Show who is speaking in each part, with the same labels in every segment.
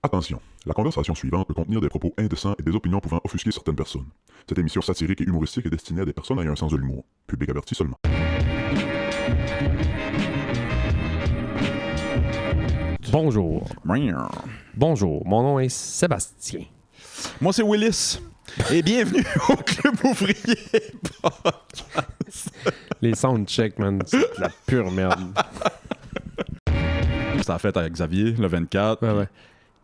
Speaker 1: Attention, la conversation suivante peut contenir des propos indécents et des opinions pouvant offusquer certaines personnes. Cette émission satirique et humoristique est destinée à des personnes ayant un sens de l'humour. Public averti seulement.
Speaker 2: Bonjour. Bonjour, mon nom est Sébastien.
Speaker 3: Moi, c'est Willis. Et bienvenue au Club ouvrier podcast.
Speaker 2: Les soundchecks, man, c'est de la pure merde.
Speaker 3: C'était la fête avec Xavier, le 24.
Speaker 2: Ouais.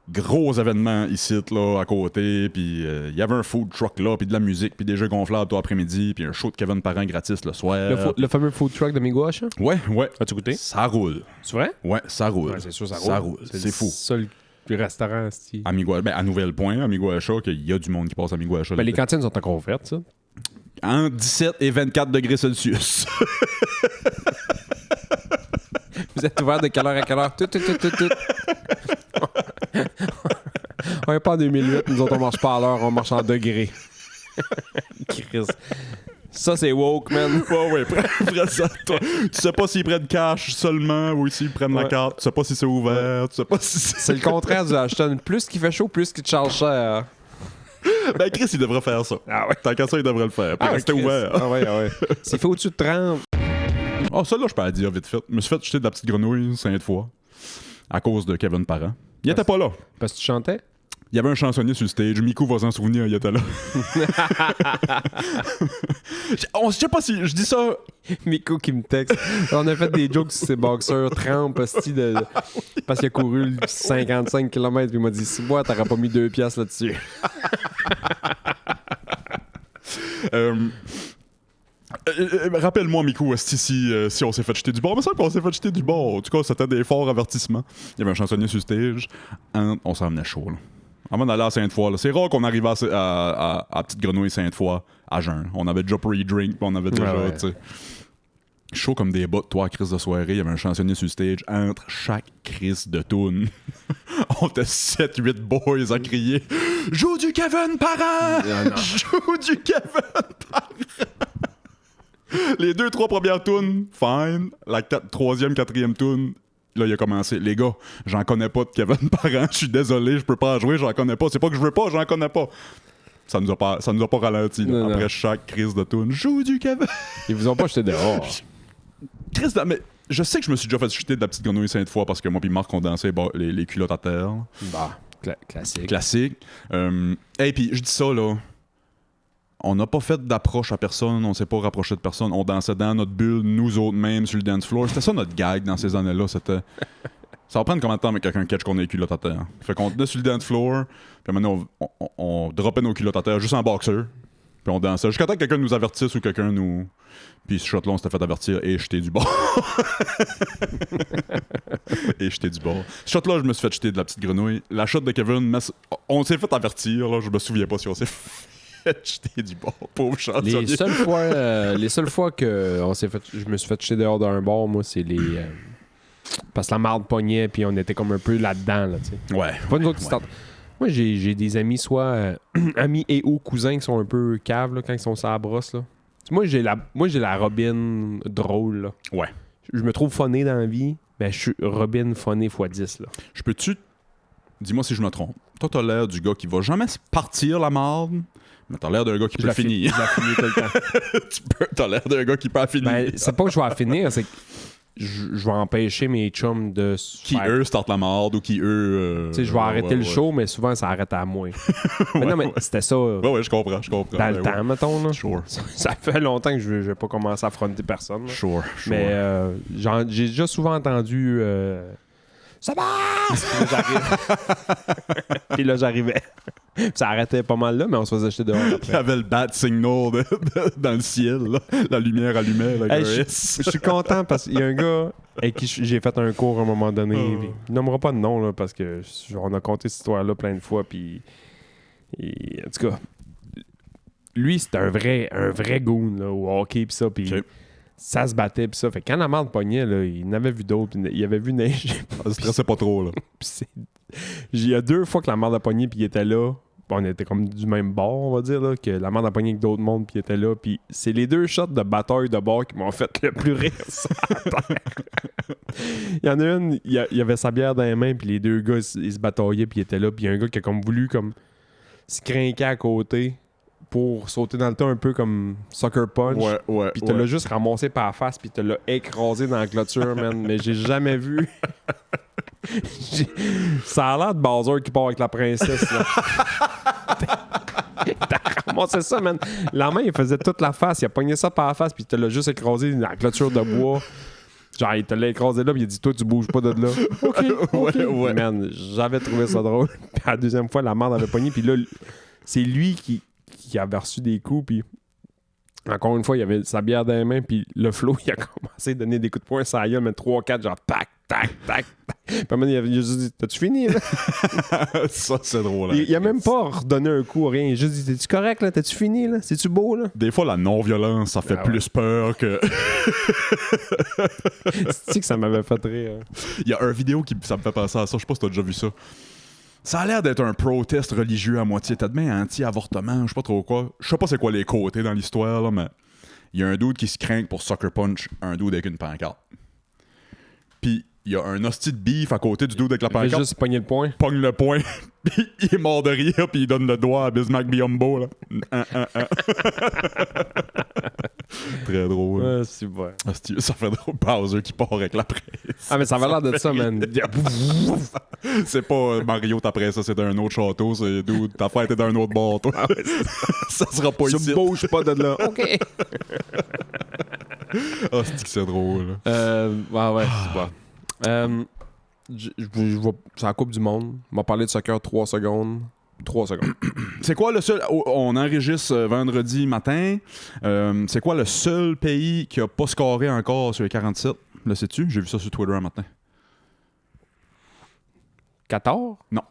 Speaker 3: Gros événement ici, là, à côté. Puis il y avait un food truck là, puis de la musique, puis des jeux gonflables tout après-midi, puis un show de Kevin Parent gratis le soir.
Speaker 2: Le fameux food truck de Migouache, hein?
Speaker 3: Ouais.
Speaker 2: As-tu goûté?
Speaker 3: Ça roule.
Speaker 2: C'est vrai?
Speaker 3: Ouais, ça roule.
Speaker 2: Ouais, c'est sûr, ça roule.
Speaker 3: Ça roule. C'est fou.
Speaker 2: C'est le seul restaurant, c'est...
Speaker 3: À Nouvelle-Point, à Miguacha, qu'il y a du monde qui passe à Miguacha.
Speaker 2: Ben, les cantines sont encore ouvertes, ça.
Speaker 3: Entre 17 et 24 degrés Celsius.
Speaker 2: Vous êtes ouvert de quelle heure à quelle heure? Tout. On n'est pas en 2008, nous autres, on marche pas à l'heure, on marche en degrés. Chris. Ça, c'est woke, man.
Speaker 3: Ouais, prends ça. Toi. Tu sais pas s'ils prennent cash seulement ou s'ils prennent la carte. Tu sais pas si c'est ouvert. Tu sais pas si
Speaker 2: C'est le contraire du Ashton. Plus qu'il fait chaud, plus qu'il te charge cher.
Speaker 3: Ben, Chris, il devrait faire ça.
Speaker 2: Ah ouais?
Speaker 3: Tant qu'à ça, il devrait le faire. Puis rester
Speaker 2: Chris.
Speaker 3: ouvert.
Speaker 2: Ah ouais. S'il fait au-dessus de 30...
Speaker 3: Oh, ça, là, je peux la dire vite fait. Je me suis fait jeter de la petite grenouille 5 fois à cause de Kevin Parent. Il était pas là.
Speaker 2: Parce que tu chantais?
Speaker 3: Il y avait un chansonnier sur le stage. Miku va s'en souvenir, il était là. Je sais pas si je dis ça.
Speaker 2: Miko qui me texte. On a fait des jokes sur ses boxeurs trempe parce qu'il a couru le 55 km puis il m'a dit si moi t'aurais pas mis 2 piastres là-dessus.
Speaker 3: Rappelle-moi, Miku, si on s'est fait jeter du bord. Mais ça qu'on s'est fait jeter du bord. En tout cas, c'était des forts avertissements. Il y avait un chansonnier sur le stage. On s'en venait chaud, là. Avant d'aller à Sainte-Foy, là. C'est rare qu'on arrive à Petite Grenouille Sainte-Foy à jeun. On avait déjà pre-drink, puis on avait déjà, tu sais. Chaud comme des bottes, toi, à crise de soirée. Il y avait un chansonnier sur le stage. Entre chaque crise de toune, on était 7-8 boys à crier « Joue du Kevin Parent! Joue du Kevin Parent! » Les 2-3 premières tounes, fine. La 3e, 4e toune, là, il a commencé. Les gars, j'en connais pas de Kevin Parent. Je suis désolé, je peux pas en jouer, j'en connais pas. C'est pas que je veux pas, j'en connais pas. Ça nous a pas ralenti.
Speaker 2: Non,
Speaker 3: après
Speaker 2: non.
Speaker 3: chaque crise de toune, joue du Kevin.
Speaker 2: Ils vous ont pas jeté dehors.
Speaker 3: Mais je sais que je me suis déjà fait chuter de la petite grenouille 5 fois parce que moi puis Marc on dansait les culottes à terre.
Speaker 2: Bah, classique.
Speaker 3: Classique. Et puis je dis ça là. On n'a pas fait d'approche à personne, on s'est pas rapproché de personne, on dansait dans notre bulle, nous autres même sur le dance floor. C'était ça notre gag dans ces années-là, c'était... Ça va prendre combien de temps avec quelqu'un catch qu'on a les culottes à terre? Fait qu'on était sur le dance floor, puis maintenant on droppait nos culottes à terre juste en boxer, puis on dansait jusqu'à temps que quelqu'un nous avertisse ou quelqu'un nous... Puis ce shot-là, on s'était fait avertir et jeter du bord. Ce shot-là, je me suis fait jeter de la petite grenouille. La shot de Kevin, on s'est fait avertir, là, je me souviens pas si on s'est jeter du bord, pauvre chansonnier.
Speaker 2: Les seules fois que je me suis fait jeter dehors d'un bar, moi, c'est les... parce que la marde pognait, puis on était comme un peu là-dedans, là, tu sais.
Speaker 3: Ouais.
Speaker 2: Pas nous autres qui sortent. Moi, j'ai des amis, soit amis et ou cousins qui sont un peu caves, là, quand ils sont sur la brosse, là. Moi, j'ai la Robin drôle, là.
Speaker 3: Ouais.
Speaker 2: Je me trouve funné dans la vie, mais je suis Robin funné x10, là.
Speaker 3: Je peux-tu... Dis-moi si je me trompe. Toi, t'as l'air du gars qui va jamais se partir la marde, mais t'as l'air d'un gars qui peut finir.
Speaker 2: Je la finis tout le temps.
Speaker 3: T'as l'air d'un gars qui peut finir.
Speaker 2: Ben, c'est pas que je vais la finir, c'est que je vais empêcher mes chums de
Speaker 3: Qui, eux, startent la marde ou qui, eux...
Speaker 2: Tu sais, je vais arrêter le show, mais souvent, ça arrête à moi. Mais non, mais c'était ça.
Speaker 3: Ouais, je comprends.
Speaker 2: Dans le temps, mettons. Là.
Speaker 3: Sure.
Speaker 2: Ça fait longtemps que je vais pas commencer à affronter personne. Là.
Speaker 3: Sure.
Speaker 2: Mais j'ai déjà souvent entendu... Ça passe! Puis là, j'arrivais. Puis ça arrêtait pas mal là, mais on se faisait jeter dehors après.
Speaker 3: Il y avait le bat signal dans le ciel, là. La lumière allumait. Là,
Speaker 2: Hey, je suis content parce qu'il y a un gars avec qui j'ai fait un cours à un moment donné. Puis, il nommera pas de nom là, parce que on a compté cette histoire-là plein de fois. Puis, en tout cas, lui, c'était un vrai goon là, au hockey. Puis ça. Puis ça se battait. Puis ça. Fait que quand la marde pognait, là, il en avait vu d'autres. Il avait vu neiger.
Speaker 3: Ça se stressait pas trop, là.
Speaker 2: Il y a 2 fois que la marde a pogné. Puis il était là. on était comme du même bord, on va dire, là, que la merde a pogné avec d'autres mondes, puis il était là. Puis c'est les 2 shots de bataille de bord qui m'ont fait le plus rire sur la terre. Il y en a une, il y avait sa bière dans les mains, puis les 2 gars, ils se bataillaient, puis ils étaient là. Puis il y a un gars qui a comme voulu comme se crinquer à côté pour sauter dans le tas un peu comme Sucker Punch.
Speaker 3: Ouais.
Speaker 2: Puis te l'a juste ramassé par la face, puis te l'a écrasé dans la clôture, man. Mais j'ai jamais vu. Ça a l'air de Bowser qui part avec la princesse, là. T'as ramassé ça, man. La main, il faisait toute la face. Il a pogné ça par la face, puis il te l'a juste écrasé dans la clôture de bois. Genre, il te l'a écrasé là, puis il a dit, toi, tu bouges pas de là. OK.
Speaker 3: Ouais.
Speaker 2: Man, j'avais trouvé ça drôle. Puis la deuxième fois, la merde avait pogné, puis là, c'est lui qui avait reçu des coups, puis encore une fois, il avait sa bière dans les mains, puis le flow, il a commencé à donner des coups de poing, ça a mais 3-4, genre tac, tac, tac, tac. Puis à un moment, il a juste dit, t'as-tu fini, là?
Speaker 3: Ça, c'est drôle.
Speaker 2: Il a même pas redonné un coup, rien. Il a juste dit, t'es-tu correct, là? T'as-tu fini, là? C'est-tu beau, là?
Speaker 3: Des fois, la non-violence, ça fait plus peur que...
Speaker 2: C'est que ça m'avait fait rire.
Speaker 3: Il y a un vidéo qui ça me fait penser à ça. Je sais pas si t'as déjà vu ça. Ça a l'air d'être un protest religieux à moitié. T'as demain anti-avortement, je sais pas trop quoi. Je sais pas c'est quoi les côtés dans l'histoire, là, mais il y a un dude qui se craint pour Sucker Punch, un dude avec une pancarte. Puis il y a un hostie de beef à côté du dude avec la
Speaker 2: Il fait
Speaker 3: pancarte.
Speaker 2: juste pogner le poing.
Speaker 3: Pogne le poing, puis il est mort de rire, puis il donne le doigt à Bismack Biombo, là. Très drôle.
Speaker 2: Ouais, c'est vrai.
Speaker 3: Hostie, ça fait drôle. Bowser qui part avec la presse.
Speaker 2: Ah, mais ça avait l'air de ça, man.
Speaker 3: C'est pas Mario, t'après ça, c'est d'un autre château. C'est d'où ta fête est d'un autre bord, toi. Ça sera pas ici.
Speaker 2: Tu bouges pas de là. OK.
Speaker 3: Ah, c'est drôle.
Speaker 2: Ouais, c'est bon. Je vois, c'est la Coupe du Monde. On m'a parlé de soccer 3 secondes. 3 secondes.
Speaker 3: C'est quoi le seul... On enregistre vendredi matin. C'est quoi le seul pays qui a pas scoré encore sur les 47? Le sais-tu? J'ai vu ça sur Twitter un matin.
Speaker 2: Qatar?
Speaker 3: Non.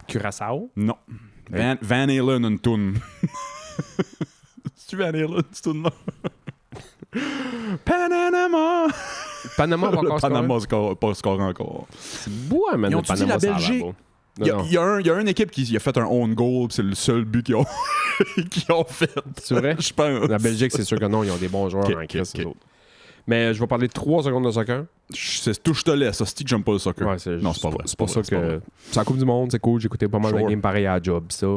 Speaker 2: Curaçao?
Speaker 3: Non. Van Halen une toune. C'est-tu Van Halen, cette toune-là? Panama!
Speaker 2: Panama va encore
Speaker 3: Panama pas scoré encore.
Speaker 2: C'est beau, man.
Speaker 3: Ils
Speaker 2: Le
Speaker 3: ont-tu dit
Speaker 2: Panama,
Speaker 3: la
Speaker 2: ça a l'air
Speaker 3: Belgique?
Speaker 2: beau.
Speaker 3: Il y a une équipe qui a fait un own goal, pis c'est le seul but qu'ils ont, qu'ils ont fait.
Speaker 2: C'est vrai?
Speaker 3: Je pense.
Speaker 2: La Belgique, c'est sûr que non. Ils ont des bons joueurs en Christ, eux autres. Mais je vais parler de 3 secondes de soccer.
Speaker 3: C'est tout, je te laisse. C'est que j'aime pas le soccer.
Speaker 2: Ouais,
Speaker 3: non, c'est pas vrai.
Speaker 2: C'est pour ça que. C'est la Coupe du Monde, c'est cool. J'ai écouté pas mal de games pareil à la job, ça.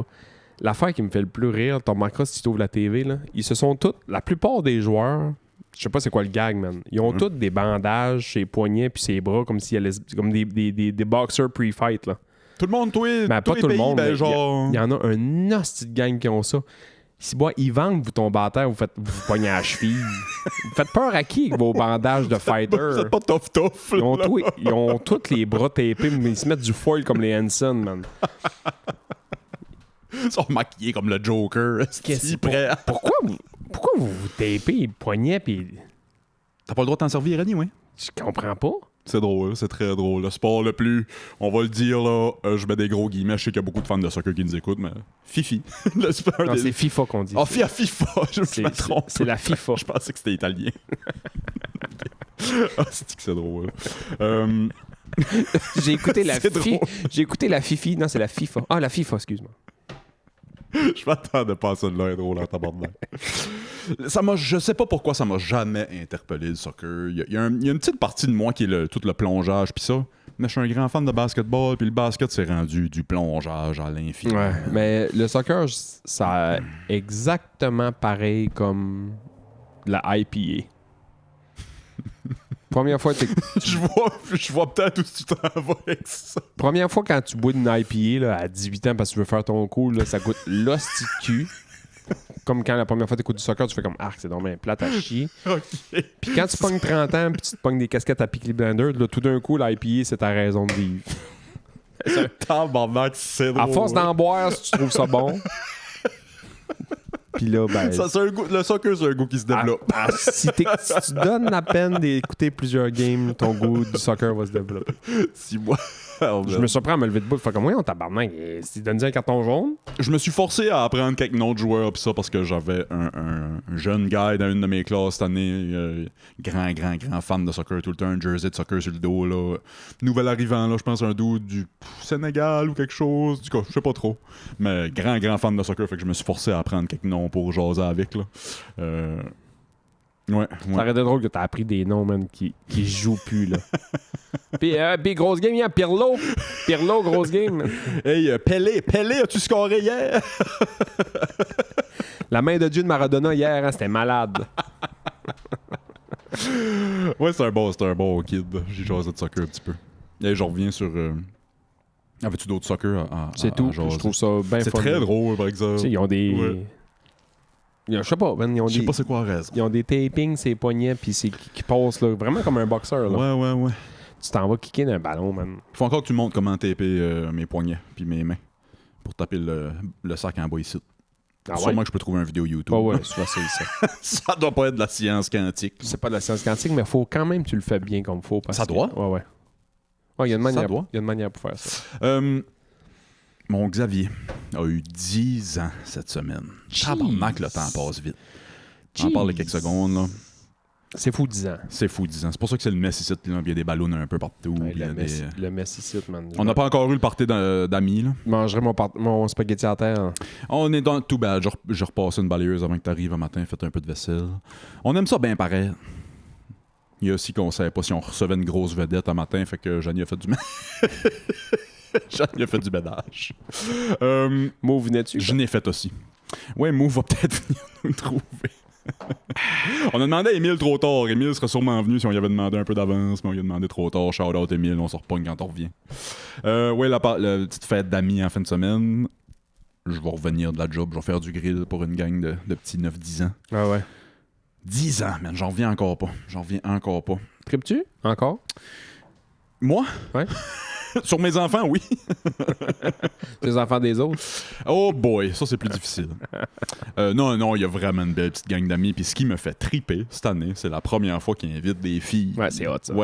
Speaker 2: L'affaire qui me fait le plus rire, t'en remarqueras si tu ouvres la TV, là, ils se sont tous. La plupart des joueurs, je sais pas c'est quoi le gag, man. Ils ont tous des bandages sur les poignets puis ses bras comme s'ils allaient. Comme des boxers pre-fight, là.
Speaker 3: Tout le monde, toi,
Speaker 2: Ben, pas tout le monde,
Speaker 3: ben,
Speaker 2: mais
Speaker 3: genre...
Speaker 2: il y en a un hostie de gang qui ont ça. Si ils vendent, vous tombez à terre, vous pognez à la cheville. Vous faites peur à qui avec vos bandages de fighter?
Speaker 3: Vous êtes pas tough.
Speaker 2: Ils ont tous les bras tapés, mais ils se mettent du foil comme les Hanson, man.
Speaker 3: Ils sont maquillés comme le Joker.
Speaker 2: Pourquoi vous tapez les poignets pis...
Speaker 3: T'as pas le droit de t'en servir, Annie, oui?
Speaker 2: Je comprends pas.
Speaker 3: C'est drôle, c'est très drôle. Le sport le plus, on va le dire là, je mets des gros guillemets, je sais qu'il y a beaucoup de fans de soccer qui nous écoutent, mais Fifi.
Speaker 2: Non, c'est FIFA qu'on dit.
Speaker 3: Ah, FIFA, je me trompe.
Speaker 2: C'est la FIFA.
Speaker 3: Je pensais que c'était italien. Ah, c'est que c'est drôle.
Speaker 2: J'ai écouté la
Speaker 3: C'est
Speaker 2: Fifi.
Speaker 3: drôle.
Speaker 2: J'ai écouté la Fifi. Non, c'est la FIFA. Ah, la FIFA, excuse-moi.
Speaker 3: Je m'attendais pas à ça de là, drôle en tabarnak. Je sais pas pourquoi ça m'a jamais interpellé le soccer. Il y a une petite partie de moi qui est tout le plongeage pis ça. Mais je suis un grand fan de basketball, puis le basket s'est rendu du plongeage à l'infini.
Speaker 2: Ouais, mais le soccer, ça exactement pareil comme la IPA. Première fois,
Speaker 3: je vois peut-être où tu t'en vas avec ça.
Speaker 2: Première fois quand tu bois une IPA là, à 18 ans parce que tu veux faire ton coup, là, ça goûte l'hostie de cul. Comme quand la première fois tu écoutes du soccer, tu fais comme arc, c'est dommage plate à chier.
Speaker 3: Okay.
Speaker 2: Puis quand tu pognes 30 ans puis tu te pognes des casquettes à Peaky Blinders, là, tout d'un coup, l'IPA, c'est ta raison de vivre.
Speaker 3: Tabarnak, c'est drôle.
Speaker 2: À force d'en boire, si tu trouves ça bon. Puis là, ben.
Speaker 3: Ça, le soccer, c'est un goût qui se développe.
Speaker 2: Si tu donnes la peine d'écouter plusieurs games, ton goût du soccer va se développer.
Speaker 3: Si moi,
Speaker 2: Je me surprends à me lever debout. Fait comme, oui, on tabarnak. S'il donne un carton jaune.
Speaker 3: Je me suis forcé à apprendre quelques autres joueurs pis ça parce que j'avais un jeune gars dans une de mes classes cette année, grand fan de soccer tout le temps, un jersey de soccer sur le dos là. Nouvel arrivant là, je pense un dude du Sénégal ou quelque chose, du coup, je sais pas trop. Mais grand fan de soccer, fait que je me suis forcé à apprendre quelques noms pour jaser avec là. Ouais.
Speaker 2: Ça aurait été drôle que t'as appris des noms, man, qui jouent plus, là. Puis grosse game, il y a Pirlo. Pirlo, grosse game. Man.
Speaker 3: Hey, Pelé, as-tu scoré hier?
Speaker 2: La main de Dieu de Maradona hier, hein, c'était malade.
Speaker 3: Ouais, c'est un bon kid. J'ai jasé de soccer un petit peu. Et je reviens sur... Avais-tu d'autres soccer à
Speaker 2: C'est tout.
Speaker 3: jaser?
Speaker 2: Je trouve ça bien fun.
Speaker 3: C'est très drôle, par exemple.
Speaker 2: Tu sais, ils ont des...
Speaker 3: Ouais.
Speaker 2: Je sais pas, man,
Speaker 3: Je sais pas c'est quoi la raison.
Speaker 2: Ils ont des tapings, ces poignets, puis c'est qui passent, là, vraiment comme un boxeur, là.
Speaker 3: Ouais.
Speaker 2: Tu t'en vas kicker d'un ballon, man.
Speaker 3: Faut encore que tu montres comment taper mes poignets puis mes mains pour taper le sac en bas ici.
Speaker 2: Ah
Speaker 3: Sûrement
Speaker 2: ouais?
Speaker 3: que je peux trouver une vidéo YouTube.
Speaker 2: Ah ouais, tu vas essayer ça.
Speaker 3: Ça doit pas être de la science quantique.
Speaker 2: C'est pas de la science quantique, mais faut quand même que tu le fais bien comme faut. Parce
Speaker 3: Ça
Speaker 2: que-
Speaker 3: doit?
Speaker 2: Ouais. Ouais, il y a une manière.
Speaker 3: Ça doit.
Speaker 2: Il y a une manière pour faire ça.
Speaker 3: Mon Xavier a eu 10 ans cette semaine. Tabarnak, le temps passe vite. On en parle de quelques secondes, là.
Speaker 2: C'est fou 10 ans.
Speaker 3: C'est fou 10 ans. C'est pour ça que c'est le mess ici, là. Il y a des ballons un peu partout.
Speaker 2: Ouais,
Speaker 3: puis il y a
Speaker 2: le Messicite, man.
Speaker 3: On n'a pas encore eu le party d'amis, là.
Speaker 2: Je mangerais mon spaghetti à terre.
Speaker 3: On est dans tout bad. Je repassais une balayeuse avant que tu arrives un matin, faites un peu de vaisselle. On aime ça bien pareil. Il y a aussi qu'on savait pas si on recevait une grosse vedette un matin, fait que Janie a fait du Janie a fait du ménage.
Speaker 2: Mauve venais-tu?
Speaker 3: Je n'ai fait aussi. Ouais, Mou va peut-être venir nous trouver. On a demandé à Émile trop tard. Émile serait sûrement venu si on lui avait demandé un peu d'avance, mais on lui a demandé trop tard. Shout out Émile, on se repogne quand on revient. Ouais, la petite fête d'amis en fin de semaine. Je vais revenir de la job, je vais faire du grill pour une gang de petits 9-10 ans.
Speaker 2: Ah ouais.
Speaker 3: 10 ans, man, j'en reviens encore pas.
Speaker 2: Tripes-tu? Encore?
Speaker 3: Moi?
Speaker 2: Ouais.
Speaker 3: Sur mes enfants, oui.
Speaker 2: Les enfants des autres?
Speaker 3: Oh boy, ça c'est plus difficile. Non, il y a vraiment une belle petite gang d'amis. Puis ce qui me fait triper cette année, c'est la première fois qu'ils invitent des filles.
Speaker 2: Ouais, c'est hot ça.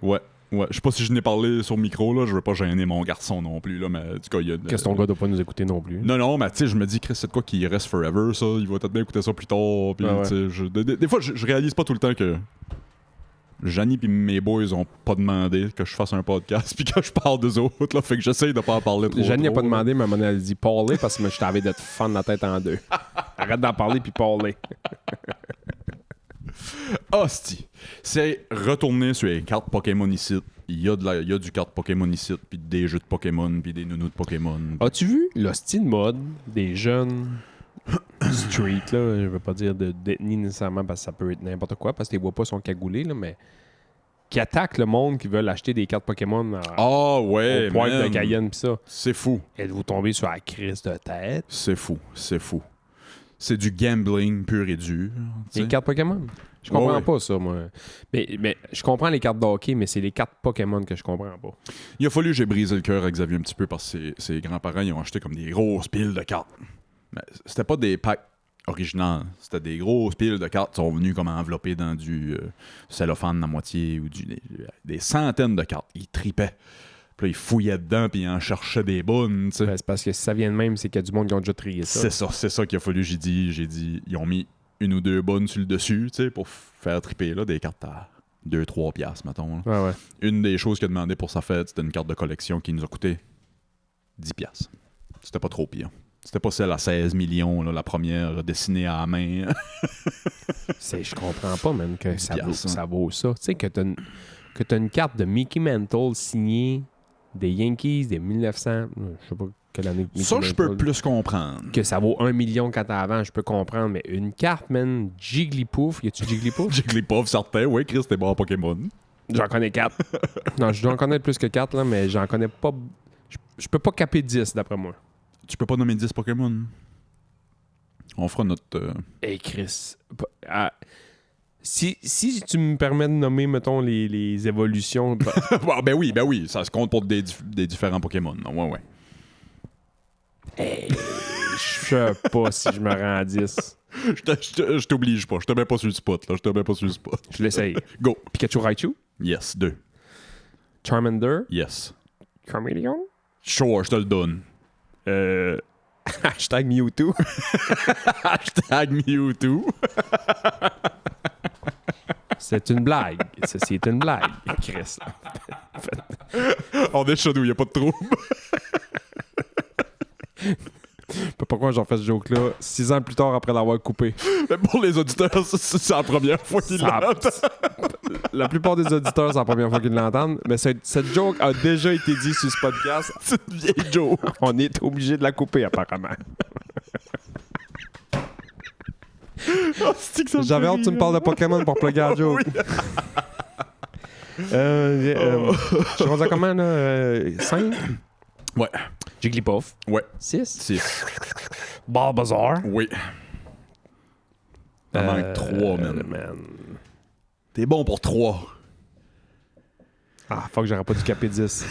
Speaker 3: Ouais. Je sais pas si je n'ai parlé sur le micro, là. Je veux pas gêner mon garçon non plus, là. Mais du coup, il y a.
Speaker 2: Qu'est-ce que ton gars doit pas nous écouter non plus?
Speaker 3: Non, mais tu sais, je me dis, Chris, c'est de quoi qui reste forever, ça. Il va peut-être bien écouter ça plus tard. Puis,
Speaker 2: Ah ouais.
Speaker 3: tu sais, des fois, je réalise pas tout le temps que Janie pis mes boys ont pas demandé que je fasse un podcast puis que je parle d'eux autres, là. Fait que j'essaye de pas en parler trop.
Speaker 2: Jeanne n'a pas
Speaker 3: là.
Speaker 2: demandé, mais à un moment donné, elle a dit parler parce que je t'avais de te fendre la tête en deux. Arrête d'en parler puis parler.
Speaker 3: Hostie. C'est retourner sur les cartes Pokémon ici. Il y a du carte Pokémon ici, puis des jeux de Pokémon, puis des nounous de Pokémon.
Speaker 2: As-tu vu l'hostie de mode des jeunes street, là? Je veux pas dire d'ethnie nécessairement parce que ça peut être n'importe quoi, parce que les vois pas sont cagoulés, là, mais qui attaquent le monde qui veulent acheter des cartes Pokémon
Speaker 3: Ah ouais,
Speaker 2: au poil
Speaker 3: man.
Speaker 2: de Cayenne pis ça.
Speaker 3: C'est fou.
Speaker 2: Êtes-vous tombé sur la crise de tête?
Speaker 3: C'est fou. C'est du gambling pur et dur. tu
Speaker 2: Les
Speaker 3: sais.
Speaker 2: cartes Pokémon? Je comprends
Speaker 3: Ouais.
Speaker 2: pas ça, moi. Mais je comprends les cartes de hockey, mais c'est les cartes Pokémon que je comprends pas.
Speaker 3: Il a fallu que j'ai brisé le cœur à Xavier un petit peu parce que ses grands-parents ils ont acheté comme des grosses piles de cartes. Mais c'était pas des packs originaux. C'était des grosses piles de cartes qui sont venues comme enveloppées dans du cellophane à moitié ou des centaines de cartes. Ils tripaient. Puis là, ils fouillaient dedans puis ils en cherchaient des bonnes. Tu sais.
Speaker 2: Ben, c'est parce que si ça vient de même, c'est qu'il y a du monde qui ont déjà trié ça.
Speaker 3: C'est ça qu'il a fallu. J'ai dit, ils ont mis une ou deux bonnes sur le dessus, tu sais, pour faire triper là, des cartes à 2-3 piastres, mettons. Là.
Speaker 2: Ouais.
Speaker 3: Une des choses qu'il a demandé pour sa fête, c'était une carte de collection qui nous a coûté 10 piastres. C'était pas trop pire. C'était pas celle à 16 millions, là, la première dessinée à la main.
Speaker 2: Je comprends pas, man, que ça vaut,
Speaker 3: piastres, hein.
Speaker 2: ça vaut ça. Tu sais, que t'as une carte de Mickey Mantle signée des Yankees des 1900, je sais pas quelle année. Mickey
Speaker 3: Ça, je peux
Speaker 2: Mantle,
Speaker 3: plus comprendre.
Speaker 2: que ça vaut 1 million quand t'as avant, je peux comprendre, mais une carte, man, Jigglypuff, y a-tu Jigglypuff?
Speaker 3: Jigglypuff, certain. Oui, Chris, t'es bon en Pokémon.
Speaker 2: J'en connais 4. Non, je dois en connaître plus que 4, là, mais j'en connais pas. Je peux pas caper 10, d'après moi.
Speaker 3: Tu peux pas nommer 10 Pokémon? On fera notre...
Speaker 2: Hey, Chris. Si tu me permets de nommer, mettons, les évolutions.
Speaker 3: ben oui, ça se compte pour des différents Pokémon. Ouais.
Speaker 2: Hey, je sais pas si je me rends à 10.
Speaker 3: Je t'oblige pas. Je te mets pas sur le spot, là.
Speaker 2: Je l'essaye.
Speaker 3: Go.
Speaker 2: Pikachu Raichu,
Speaker 3: Yes, 2.
Speaker 2: Charmander,
Speaker 3: Yes.
Speaker 2: Chameleon?
Speaker 3: Sure, je te le donne.
Speaker 2: Hashtag Mewtwo.
Speaker 3: Hashtag Mewtwo.
Speaker 2: C'est une blague. Ceci est une blague. Chris.
Speaker 3: On est chez nous, y a pas de trouble.
Speaker 2: Pourquoi j'en fais ce joke-là 6 ans plus tard après l'avoir coupé?
Speaker 3: Mais pour les auditeurs, c'est la première fois qu'ils
Speaker 2: Ça-
Speaker 3: l'entendent.
Speaker 2: La plupart des auditeurs, c'est la première fois qu'ils l'entendent, mais cette joke a déjà été dit sur ce podcast.
Speaker 3: C'est une vieille joke.
Speaker 2: On est obligé de la couper, apparemment.
Speaker 3: Oh, c'est que ça me
Speaker 2: J'avais
Speaker 3: fait
Speaker 2: hâte que tu me
Speaker 3: rire.
Speaker 2: parles de Pokémon pour plugger la joke.
Speaker 3: Oui.
Speaker 2: Je suis rendu à comment, là? 5?
Speaker 3: Ouais.
Speaker 2: Jigglypuff.
Speaker 3: Ouais.
Speaker 2: 6?
Speaker 3: 6.
Speaker 2: Bulbasaur.
Speaker 3: Oui. T'en manques 3, man. T'es bon pour 3.
Speaker 2: Ah, fuck, j'aurais pas dû caper 10.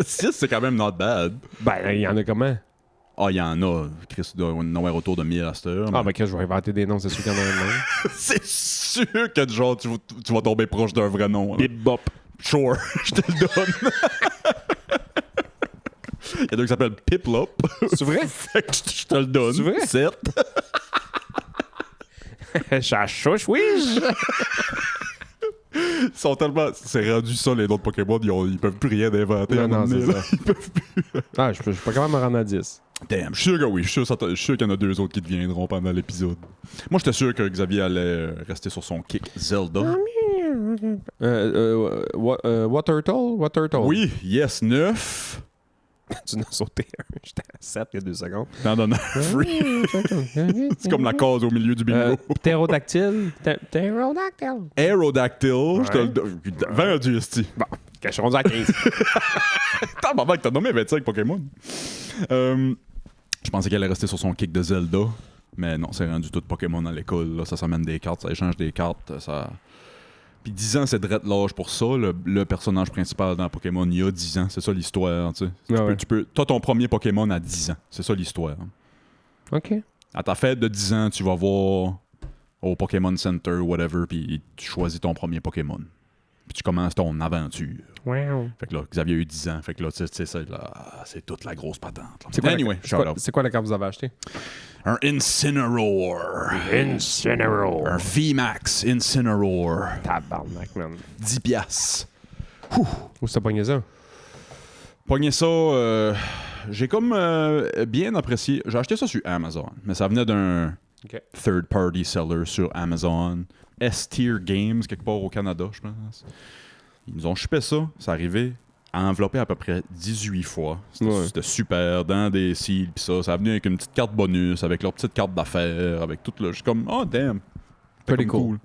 Speaker 3: 6, c'est quand même not bad.
Speaker 2: Ben, il y en a comment?
Speaker 3: Ah, il y en a. Chris doit avoir autour de 1000 à cette heure.
Speaker 2: Ah, ben, que je vais inventer des noms, c'est sûr qu'il y en a un nom.
Speaker 3: C'est sûr que genre, tu vas tomber proche d'un vrai nom. là.
Speaker 2: Bip Bop.
Speaker 3: Sure, je te le donne. Il y en a un qui s'appelle Piplup.
Speaker 2: C'est vrai?
Speaker 3: Fait que je te le donne.
Speaker 2: C'est vrai?
Speaker 3: 7.
Speaker 2: Chachouche, oui!
Speaker 3: Ils sont tellement. C'est rendu ça, les autres Pokémon. Ils peuvent plus rien inventer. à un
Speaker 2: Non,
Speaker 3: moment
Speaker 2: c'est
Speaker 3: donné, là.
Speaker 2: ça. Ah, je suis pas capable de me rendre à 10.
Speaker 3: Damn, je suis sûr que oui. Je suis sûr qu'il y en a 2 autres qui deviendront pendant l'épisode. Moi, j'étais sûr que Xavier allait rester sur son kick Zelda.
Speaker 2: What Turtle?
Speaker 3: Oui, yes, 9.
Speaker 2: Tu n'as sauté un. J'étais à 7 il y a 2 secondes.
Speaker 3: T'en donnes un free. C'est comme la case au milieu du bingo.
Speaker 2: Pterodactyle. Pterodactyle.
Speaker 3: Aerodactyl, je te le donne. Vendu, esti.
Speaker 2: Bon, je suis rendu à 15.
Speaker 3: T'as maman que t'as nommé 25 Pokémon. Je pensais qu'elle allait rester sur son kick de Zelda. Mais non, c'est rendu tout Pokémon à l'école. Là. Ça s'amène des cartes, ça échange des cartes. Ça... Puis 10 ans, c'est de l'âge pour ça. Le personnage principal dans Pokémon, il y a 10 ans. C'est ça l'histoire. Tu sais. T'as ton premier Pokémon à 10 ans. C'est ça l'histoire.
Speaker 2: OK.
Speaker 3: À ta fête de 10 ans, tu vas voir au Pokémon Center, whatever, puis tu choisis ton premier Pokémon. Puis tu commences ton aventure.
Speaker 2: Wow.
Speaker 3: Fait que là, Xavier a eu 10 ans. Fait que là, tu sais, ça, là, c'est toute la grosse patente. là.
Speaker 2: C'est quoi,
Speaker 3: Anyway, shout out.
Speaker 2: c'est quoi la carte que vous avez acheté? Un
Speaker 3: Incineroar.
Speaker 2: Incineroar.
Speaker 3: Un VMAX Incineroar.
Speaker 2: Tabarnak, man.
Speaker 3: 10 piastres.
Speaker 2: Où t'as pogné ça?
Speaker 3: Pogné ça, j'ai comme bien apprécié. J'ai acheté ça sur Amazon, mais ça venait d'un
Speaker 2: OK.
Speaker 3: third-party seller sur Amazon. S-Tier Games, quelque part au Canada, je pense. Ils nous ont shippé ça. Ça arrivait enveloppé à peu près 18 fois. C'était super, dans des seals, pis ça. Ça a venu avec une petite carte bonus, avec leur petite carte d'affaires, avec tout là. Je suis comme, oh damn.
Speaker 2: Pretty
Speaker 3: cool.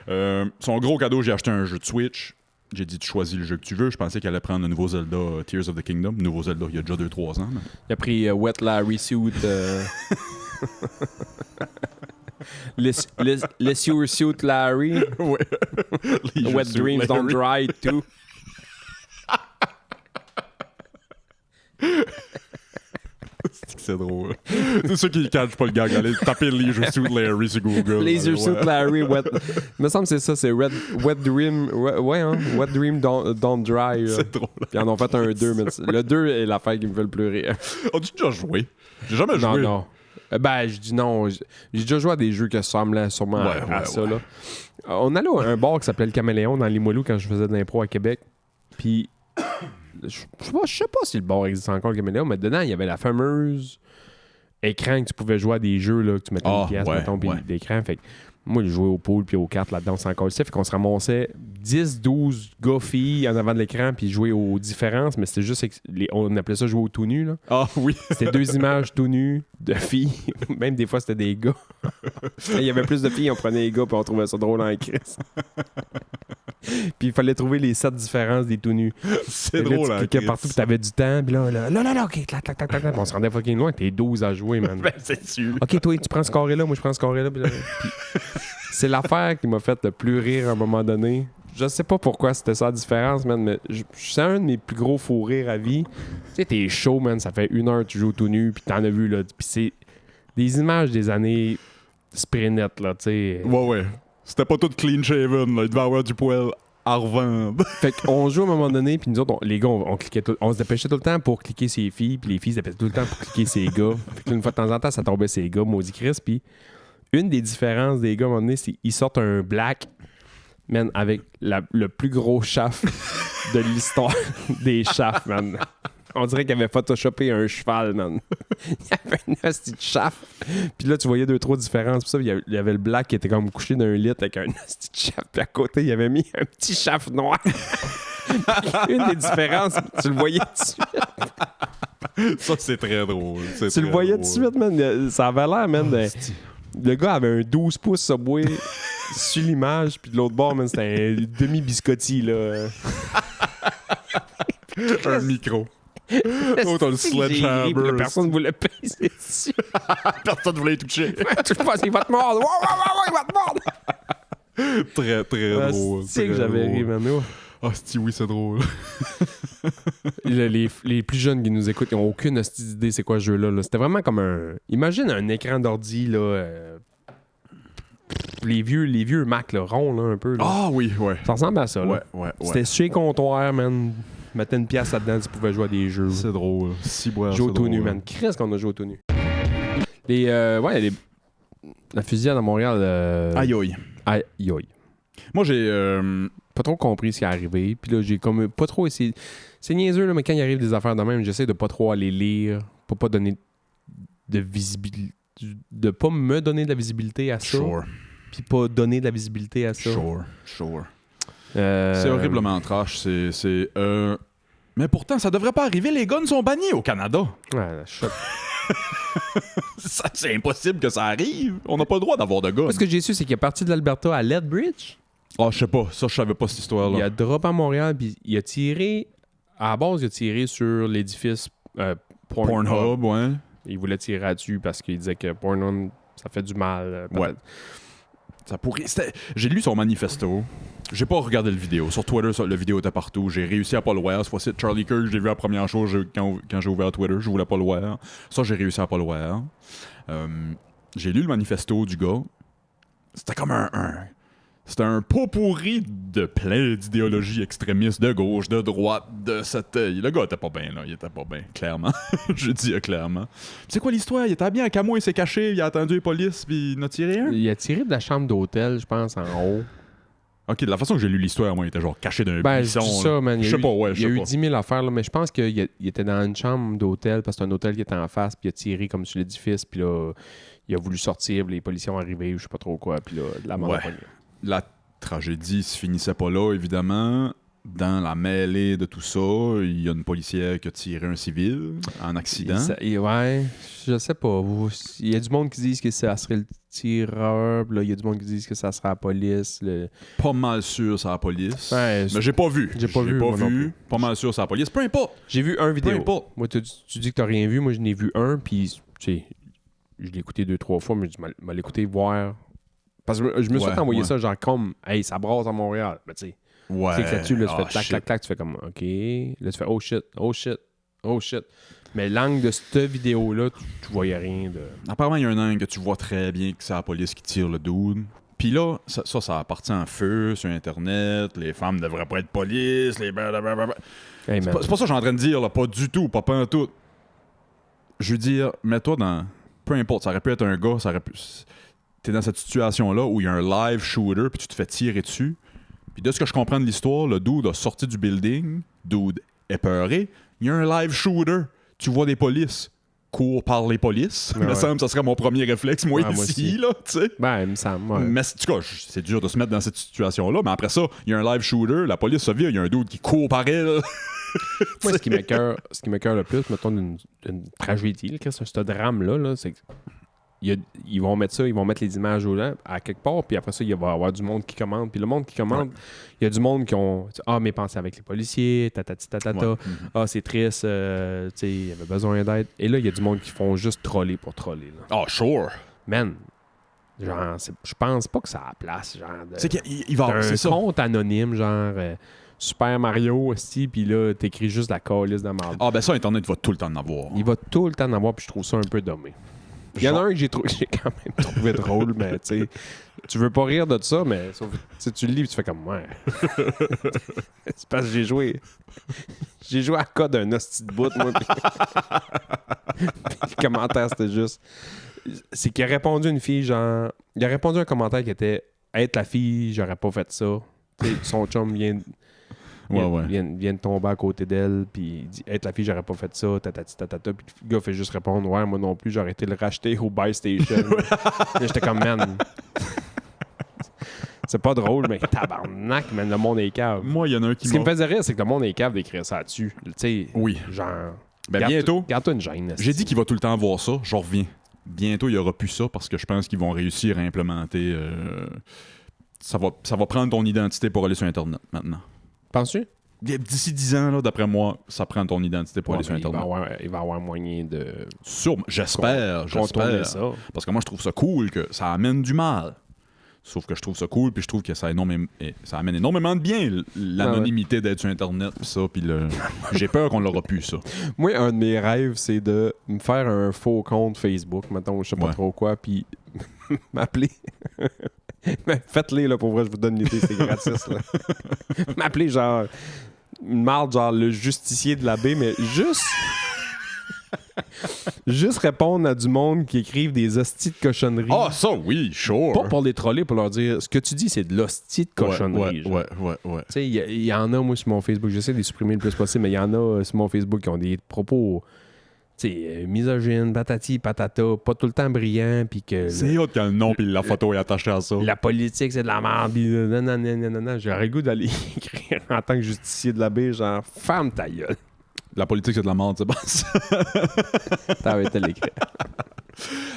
Speaker 3: Son gros cadeau, j'ai acheté un jeu de Switch. J'ai dit, tu choisis le jeu que tu veux. Je pensais qu'elle allait prendre le nouveau Zelda Tears of the Kingdom. Nouveau Zelda, il y a déjà 2-3 ans. Mais...
Speaker 2: Il a pris Wet Larry Suit. Le Sewer Suit Larry.
Speaker 3: ouais.
Speaker 2: Wet Dreams Don't Dry too.
Speaker 3: C'est drôle. C'est ceux qui ne cachent pas le gag. Allez taper Leisure Suit Larry sur Google.
Speaker 2: Laser Suit Larry. Wet... Il me semble que c'est ça, c'est Wet Dream. Ouais, hein? Wet Dream Don't Dry.
Speaker 3: C'est drôle.
Speaker 2: Puis ils en ont fait un 2, mais le 2 est l'affaire qui me fait le plus rire.
Speaker 3: As-tu déjà joué? J'ai jamais joué.
Speaker 2: Non. Ben, je dis non. J'ai déjà joué à des jeux qui ressemblaient sûrement à ça. Là. On allait à un bar qui s'appelait le Caméléon dans Limoilou quand je faisais de l'impro à Québec. Puis, je sais pas si le bar existe encore, le Caméléon, mais dedans, il y avait la fameuse écran que tu pouvais jouer à des jeux, là, que tu mettais une pièce, mettons, puis l'écran. Fait que moi, je jouais au pool puis aux cartes là-dedans, c'est encore ça. Fait qu'on se ramassait 10-12 gars filles en avant de l'écran puis jouer aux différences, mais c'était juste, on appelait ça jouer au tout nu, là.
Speaker 3: Ah oui.
Speaker 2: C'était 2 images tout nues de filles. Même des fois, c'était des gars. Il y avait plus de filles, on prenait les gars puis on trouvait ça drôle en crise. Puis il fallait trouver les 7 différences des tout nus.
Speaker 3: C'est
Speaker 2: là,
Speaker 3: drôle,
Speaker 2: tu cliquais partout puis t'avais du temps. Puis là, OK, clac, clac, clac, clac. On se rendait fucking loin. T'es 12 à jouer, man.
Speaker 3: Ben, c'est sûr.
Speaker 2: OK, toi, tu prends ce carré-là, moi, je prends ce carré-là. Puis c'est l'affaire qui m'a fait le plus rire à un moment donné. Je sais pas pourquoi c'était ça la différence, man, mais c'est un de mes plus gros fous rires à vie. Tu sais, t'es chaud, man, ça fait 1 heure que tu joues tout nu, puis t'en as vu, là. Puis c'est des images des années Sprinet, là, tu sais.
Speaker 3: Ouais. C'était pas tout clean shaven, là. Il devait avoir du poil à revendre.
Speaker 2: Fait qu'on joue à un moment donné, puis nous autres, les gars, on cliquait on se dépêchait tout le temps pour cliquer ses filles, puis les filles se dépêchaient tout le temps pour cliquer ses gars. Fait que une fois de temps en temps, ça tombait ses gars, maudit Chris. Puis une des différences des gars, à un moment donné, c'est qu'ils sortent un black, man, avec le plus gros shaft de l'histoire des shafts, man. On dirait qu'il avait photoshopé un cheval, man. Il y avait une hostie de shaft. Puis là, tu voyais 2-3 différences. Puis ça, il y avait le black qui était comme couché dans un lit avec un hostie de shaft. Puis à côté, il avait mis un petit shaft noir. Une des différences, tu le voyais tout de suite.
Speaker 3: Ça, c'est très drôle.
Speaker 2: Tu le voyais tout de suite, man. Ça avait l'air, man. Le gars avait un 12 pouces Subway sur l'image. Puis de l'autre bord, man, c'était un demi-biscotti, là.
Speaker 3: Un micro. Oh, t'as le sledgehammer.
Speaker 2: Personne ne voulait peser dessus.
Speaker 3: Personne ne voulait y toucher.
Speaker 2: Tu le penses, il va te mordre. Il va te mordre.
Speaker 3: Très, très drôle.
Speaker 2: C'est que j'avais ri, man.
Speaker 3: Ah, oui, c'est drôle.
Speaker 2: Les plus jeunes qui nous écoutent, ils n'ont aucune idée c'est quoi ce jeu-là. Là. C'était vraiment comme un... Imagine un écran d'ordi, là... Les vieux Mac, là, ronds, là, un peu. Là.
Speaker 3: Ah oui, ouais.
Speaker 2: Ça ressemble à ça, là.
Speaker 3: Ouais.
Speaker 2: C'était chez comptoir, man. Mettais une pièce là-dedans, tu pouvais jouer à des jeux.
Speaker 3: C'est drôle.
Speaker 2: Jouer au tout nu, man. Qu'est-ce qu'on a joué au tout nu? La fusillade à Montréal...
Speaker 3: Aïe.
Speaker 2: Aïe.
Speaker 3: Moi, j'ai...
Speaker 2: pas trop compris ce qui est arrivé. Puis là, j'ai comme pas trop essayé... C'est niaiseux, là, mais quand il arrive des affaires de même, j'essaie de pas trop aller lire pour pas donner de visibilité... De pas me donner de la visibilité à ça.
Speaker 3: Sure.
Speaker 2: Puis pas donner de la visibilité à ça.
Speaker 3: Sure. C'est horriblement trash. Mais pourtant, ça devrait pas arriver. Les guns sont bannis au Canada.
Speaker 2: Ouais, shut.
Speaker 3: C'est impossible que ça arrive. On n'a pas le droit d'avoir de guns.
Speaker 2: Ce que j'ai su, c'est qu'il est parti de l'Alberta à Lethbridge.
Speaker 3: Ah, je sais pas. Ça, je savais pas cette histoire-là.
Speaker 2: Il a drop à Montréal, puis il a tiré... À la base, il a tiré sur l'édifice
Speaker 3: Pornhub, ouais.
Speaker 2: Il voulait tirer là-dessus parce qu'il disait que Pornhub, ça fait du mal.
Speaker 3: Ouais. Ça pourrait... J'ai lu son manifesto. J'ai pas regardé le vidéo. Sur Twitter, le vidéo était partout. J'ai réussi à pas le voir. Cette fois-ci, Charlie Kirk, j'ai vu la première chose quand j'ai ouvert Twitter. Je voulais pas le voir. Ça, j'ai réussi à pas le voir. J'ai lu le manifesto du gars. C'était comme c'était un pot pourri de plein d'idéologies extrémistes, de gauche, de droite, de cette... Le gars était pas bien, là. Il était pas bien, clairement. Je dis clairement. C'est quoi l'histoire? Il était bien à camo, il s'est caché, il a attendu les polices, puis il en a tiré un?
Speaker 2: Il a tiré de la chambre d'hôtel, je pense, en haut.
Speaker 3: Ok, de la façon que j'ai lu l'histoire, moi, il était genre caché d'un buisson.
Speaker 2: Je dis ça, man.
Speaker 3: Je sais pas, ouais,
Speaker 2: il y a eu 10 000 affaires, là, mais je pense qu'il était dans une chambre d'hôtel, parce que c'est un hôtel qui était en face, puis il a tiré comme sur l'édifice, puis là, il a voulu sortir, puis les policiers ont arrivé, je sais pas trop quoi, puis là, la mort a pogné.
Speaker 3: La tragédie se finissait pas là, évidemment. Dans la mêlée de tout ça, il y a une policière qui a tiré un civil en accident.
Speaker 2: Ouais, je sais pas. Il y a du monde qui disent que ça serait le tireur, là, il y a du monde qui disent que ça serait la police.
Speaker 3: Pas mal sûr c'est la police.
Speaker 2: Ouais,
Speaker 3: mais j'ai pas vu.
Speaker 2: J'ai pas vu.
Speaker 3: Pas mal sûr c'est la police. Peu importe.
Speaker 2: J'ai vu un vidéo.
Speaker 3: Peu importe.
Speaker 2: Moi, tu dis que t'as rien vu. Moi, je n'ai vu un, puis tu sais, je l'ai écouté 2-3 fois, mais je m'allais écouter voir. Parce que je me suis fait envoyer ça, genre comme, hey, ça brasse à Montréal. Mais tu sais, clique là-dessus, là, tu fais clac, clac, clac, tu fais comme, OK. Là, tu fais, oh shit. Mais l'angle de cette vidéo-là, tu voyais rien de.
Speaker 3: Apparemment, il y a un angle que tu vois très bien que c'est la police qui tire le dude. Puis là, ça a parti en feu sur Internet. Les femmes ne devraient pas être police. Les
Speaker 2: Hey,
Speaker 3: c'est pas ça que je suis en train de dire, là, pas du tout, pas en tout. Je veux dire, mets-toi dans. Peu importe, ça aurait pu être un gars, ça aurait pu. T'es dans cette situation-là où il y a un live shooter, puis tu te fais tirer dessus. Puis de ce que je comprends de l'histoire, le dude a sorti du building, dude épeuré. Il y a un live shooter. Tu vois des polices. Cours par les polices. Il me semble que ça serait mon premier réflexe, moi ici, là, tu sais.
Speaker 2: Ben, il me semble, ouais.
Speaker 3: Mais en tout cas, c'est dur de se mettre dans cette situation-là. Mais après ça, il y a un live shooter, la police se vire, il y a un dude qui court par elle.
Speaker 2: Moi, ce qui m'écoeure le plus, mettons, d'une tragédie, ce drame-là, là, c'est que ils vont mettre les images au là à quelque part, puis après ça, il va y avoir du monde qui commande. Puis le monde qui commande, il y a du monde qui ont mais pensez avec les policiers, c'est triste, tu sais, il y avait besoin d'aide. Et là, il y a du monde qui font juste troller pour troller.
Speaker 3: Oh, sure.
Speaker 2: Man, genre, je pense pas que ça a la place, genre.
Speaker 3: C'est qu'il va avoir
Speaker 2: un compte anonyme, genre. Super Mario aussi, puis là, t'écris juste la calice de marde.
Speaker 3: Ah, ben ça, Internet va tout le temps en avoir.
Speaker 2: Il va tout le temps en avoir, puis je trouve ça un peu dommé. Il y en a un que j'ai quand même trouvé drôle, mais tu sais, tu veux pas rire de ça, mais sauf, tu le lis et tu fais comme ouais. C'est parce que j'ai joué à code d'un hostie de bout, moi. Puis le commentaire, c'était juste. C'est qu'il a répondu à une fille, genre. Il a répondu à un commentaire qui était être la fille, j'aurais pas fait ça. Tu sais, son chum vient de tomber à côté d'elle, puis il dit être la fille, j'aurais pas fait ça, tatati tatata. Puis le gars fait juste répondre ouais, moi non plus, j'aurais été le racheter au Buy Station. J'étais comme man. C'est pas drôle, mais tabarnak, man, le monde est cave.
Speaker 3: Moi, il y en a un qui
Speaker 2: Ce qui me faisait rire, c'est que le monde est cave d'écrire ça dessus. Tu sais,
Speaker 3: Oui.
Speaker 2: genre.
Speaker 3: Ben, bientôt.
Speaker 2: Garde-toi une gêne.
Speaker 3: J'ai dit qu'il va tout le temps voir ça, je reviens. Bientôt, il n'y aura plus ça parce que je pense qu'ils vont réussir à implémenter. Ça va prendre ton identité pour aller sur Internet maintenant.
Speaker 2: Penses-tu?
Speaker 3: D'ici 10 ans, là, d'après moi, ça prend ton identité pour aller sur Internet.
Speaker 2: Il va y avoir moyen de.
Speaker 3: J'espère.
Speaker 2: Ça.
Speaker 3: Parce que moi, je trouve ça cool que ça amène du mal. Sauf que je trouve ça cool, puis je trouve que ça amène énormément de bien, l'anonymité d'être sur Internet, puis ça, puis j'ai peur qu'on l'aura plus, ça.
Speaker 2: Moi, un de mes rêves, c'est de me faire un faux compte Facebook, mettons, je sais pas trop quoi, puis m'appeler. Faites-les, là, pour vrai, je vous donne l'idée, c'est gratis, là. M'appeler, genre, une marde, genre, le justicier de la baie, mais juste répondre à du monde qui écrivent des hosties de cochonneries.
Speaker 3: Ah, ça, oui, sure.
Speaker 2: Pas pour les troller, pour leur dire ce que tu dis, c'est de l'hostie de cochonnerie.
Speaker 3: Ouais.
Speaker 2: Tu sais, il y en a, moi, sur mon Facebook, j'essaie de les supprimer le plus possible, mais il y en a sur mon Facebook qui ont des propos, tu sais, misogynes, patati, patata, pas tout le temps brillants, puis que.
Speaker 3: C'est autre quand le nom puis la photo est attachée à ça.
Speaker 2: La politique, c'est de la merde, puis non. J'aurais le goût d'aller écrire en tant que justicier de la baie, genre, ferme ta gueule.
Speaker 3: La politique, c'est de la merde, c'est bon ça.
Speaker 2: T'avais été l'écrire.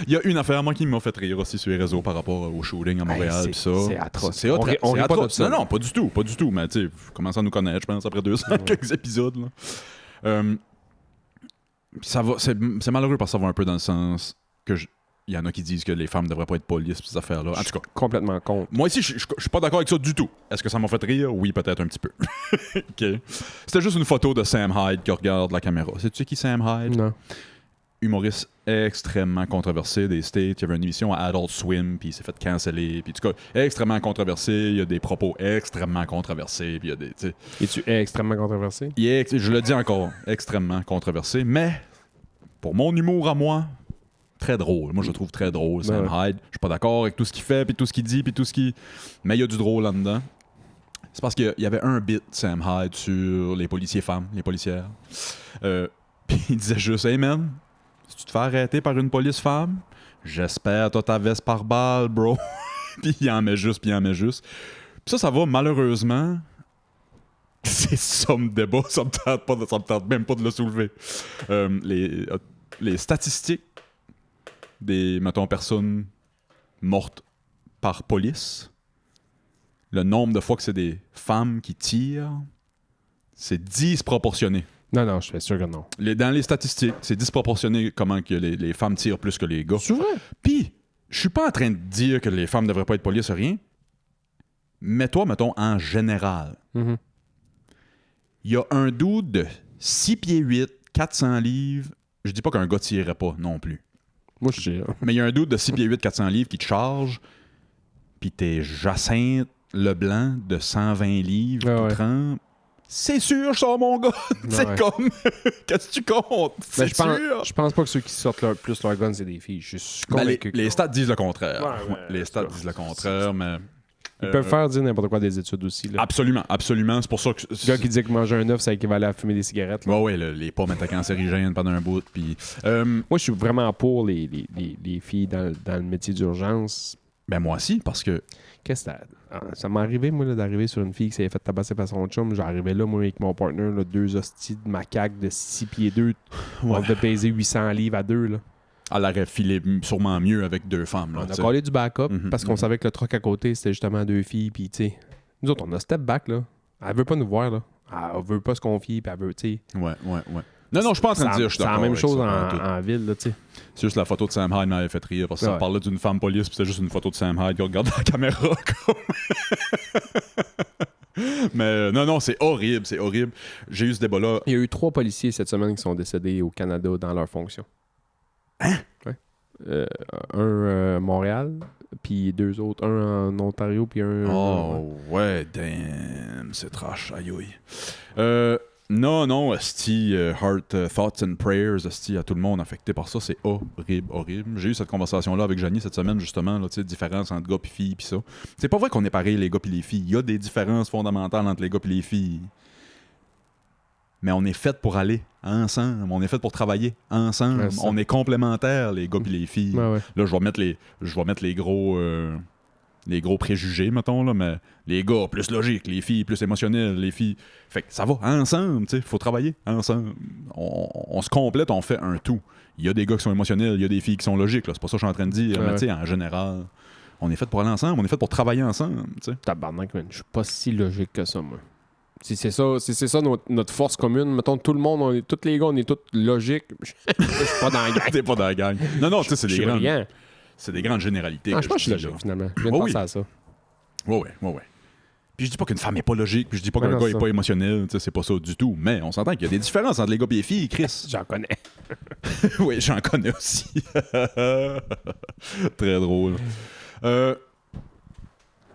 Speaker 3: Il y a une affaire, moi, qui m'a fait rire aussi sur les réseaux par rapport au shooting à Montréal.
Speaker 2: C'est atroce.
Speaker 3: C'est atroce.
Speaker 2: On rit pas de ça.
Speaker 3: Non, pas du tout. Mais tu sais, vous commencez à nous connaître, je pense, après 200 quelques épisodes. Là. C'est malheureux parce que ça va un peu dans le sens que il y en a qui disent que les femmes devraient pas être police, ces affaires-là. En tout cas,
Speaker 2: complètement contre.
Speaker 3: moi ici, je suis pas d'accord avec ça du tout. Est-ce que ça m'a fait rire? Oui, peut-être un petit peu. OK. C'était juste une photo de Sam Hyde qui regarde la caméra. Sais-tu qui Sam Hyde?
Speaker 2: Non.
Speaker 3: Humoriste extrêmement controversé des States. Il y avait une émission à Adult Swim, puis il s'est fait canceller. Puis, en tout cas, extrêmement controversé. Il y a des propos extrêmement controversés. Puis, il y a des.
Speaker 2: Es-tu extrêmement controversé?
Speaker 3: Je le dis encore, extrêmement controversé. Mais, pour mon humour à moi, très drôle. Moi, je le trouve très drôle, Sam Hyde. Je suis pas d'accord avec tout ce qu'il fait, puis tout ce qu'il dit, puis tout ce qu'il. Mais il y a du drôle là-dedans. C'est parce qu'il y avait un bit, Sam Hyde, sur les policiers femmes, les policières. Puis il disait juste, hey man, si tu te fais arrêter par une police femme, j'espère t'as ta veste par balle, bro. Puis il en met juste. Puis ça va malheureusement. C'est ça me débat, ça me tente même pas de le soulever. Les statistiques des, mettons, personnes mortes par police, le nombre de fois que c'est des femmes qui tirent, c'est disproportionné.
Speaker 2: Non, je suis sûr que non.
Speaker 3: Dans les statistiques, c'est disproportionné comment que les femmes tirent plus que les gars.
Speaker 2: C'est vrai?
Speaker 3: Puis, je suis pas en train de dire que les femmes devraient pas être police ou rien, mais toi, mettons, en général, il y a un dude de 6 pieds 8, 400 livres, je dis pas qu'un gars tirerait pas non plus.
Speaker 2: Moi, je sais.
Speaker 3: Mais il y a un dude de 6 pieds 8, 400 livres qui te charge, puis t'es Jacinthe Leblanc de 120 livres, tout 30. C'est sûr, je sors mon gars. C'est comme. Qu'est-ce que tu comptes? C'est sûr.
Speaker 2: Je pense pas que ceux qui sortent plus leur gun, c'est des filles. Je suis convaincu.
Speaker 3: Les stats disent le contraire.
Speaker 2: Ouais,
Speaker 3: les stats disent le contraire, mais.
Speaker 2: Ils peuvent faire dire n'importe quoi des études aussi. Là.
Speaker 3: Absolument. C'est pour ça que.
Speaker 2: Le gars qui dit que manger un œuf, ça équivalait à fumer des cigarettes.
Speaker 3: Ouais, les pommes étaient cancérigènes pendant un bout. Puis,
Speaker 2: moi, je suis vraiment pour les filles dans le métier d'urgence.
Speaker 3: Ben, moi aussi, parce que.
Speaker 2: Qu'est-ce que ça m'est arrivé, moi, là, d'arriver sur une fille qui s'est fait tabasser par son chum. J'arrivais là, moi, avec mon partner, là, 2 hosties de macaques de 6 pieds 2. On devait peser 800 livres à 2, là.
Speaker 3: Elle aurait filé sûrement mieux avec 2 femmes. Là,
Speaker 2: on a collé du backup parce qu'on savait que le truck à côté, c'était justement 2 filles. Puis, tu sais, nous autres, on a step back, là. Elle veut pas nous voir, là. Elle veut pas se confier, puis elle veut, tu sais.
Speaker 3: Ouais. Non, je suis pas en train de dire, je suis d'accord.
Speaker 2: C'est la même chose
Speaker 3: ça,
Speaker 2: en ville, là, tu sais.
Speaker 3: C'est juste la photo de Sam Hyde m'avait fait rire parce que ça parlait d'une femme police, puis c'était juste une photo de Sam Hyde qui regarde la caméra, comme. Mais non, c'est horrible. J'ai eu ce débat-là.
Speaker 2: Il y a eu 3 policiers cette semaine qui sont décédés au Canada dans leur fonction.
Speaker 3: Hein?
Speaker 2: Ouais. Un à Montréal, puis 2 autres. Un en Ontario, puis un...
Speaker 3: Oh, ouais, damn, c'est trash, aïe aïe. Non, esti, Heart Thoughts and Prayers, esti, à tout le monde affecté par ça, c'est horrible. J'ai eu cette conversation-là avec Janie cette semaine, justement, là, tu sais, différence entre gars et filles, pis ça. C'est pas vrai qu'on est pareil, les gars et les filles. Il y a des différences fondamentales entre les gars et les filles. Mais on est fait pour aller ensemble, on est fait pour travailler ensemble.
Speaker 2: Ouais,
Speaker 3: on est complémentaires, les gars et les filles.
Speaker 2: Ouais.
Speaker 3: Là, je vais mettre les gros préjugés, mettons, là, mais les gars, plus logiques, les filles, plus émotionnelles, les filles... Fait que ça va ensemble, tu sais, faut travailler ensemble. On se complète, on fait un tout. Il y a des gars qui sont émotionnels, il y a des filles qui sont logiques, là, c'est pas ça que je suis en train de dire, mais tu sais, en général, on est fait pour aller ensemble, on est fait pour travailler ensemble, tu sais.
Speaker 2: Tabarnak, man, je suis pas si logique que ça, moi. Si c'est ça notre force commune, mettons, tout le monde, tous les gars, on est tous logiques. Je suis pas dans la gang.
Speaker 3: T'es pas dans la gang. Non, tu sais, c'est
Speaker 2: Je
Speaker 3: des
Speaker 2: suis
Speaker 3: grandes...
Speaker 2: rien.
Speaker 3: C'est des grandes généralités.
Speaker 2: Ah, je pense que je suis
Speaker 3: dis, là.
Speaker 2: logique, finalement. Je viens de
Speaker 3: Oh,
Speaker 2: penser
Speaker 3: oui.
Speaker 2: à ça.
Speaker 3: Ouais. Puis je dis pas qu'une femme est pas logique, puis je dis pas qu'un
Speaker 2: non,
Speaker 3: gars
Speaker 2: c'est
Speaker 3: est
Speaker 2: ça.
Speaker 3: pas émotionnel, tu sais, c'est pas ça du tout. Mais on s'entend qu'il y a des différences entre les gars et les filles, Chris.
Speaker 2: J'en connais.
Speaker 3: Oui, j'en connais aussi. Très drôle.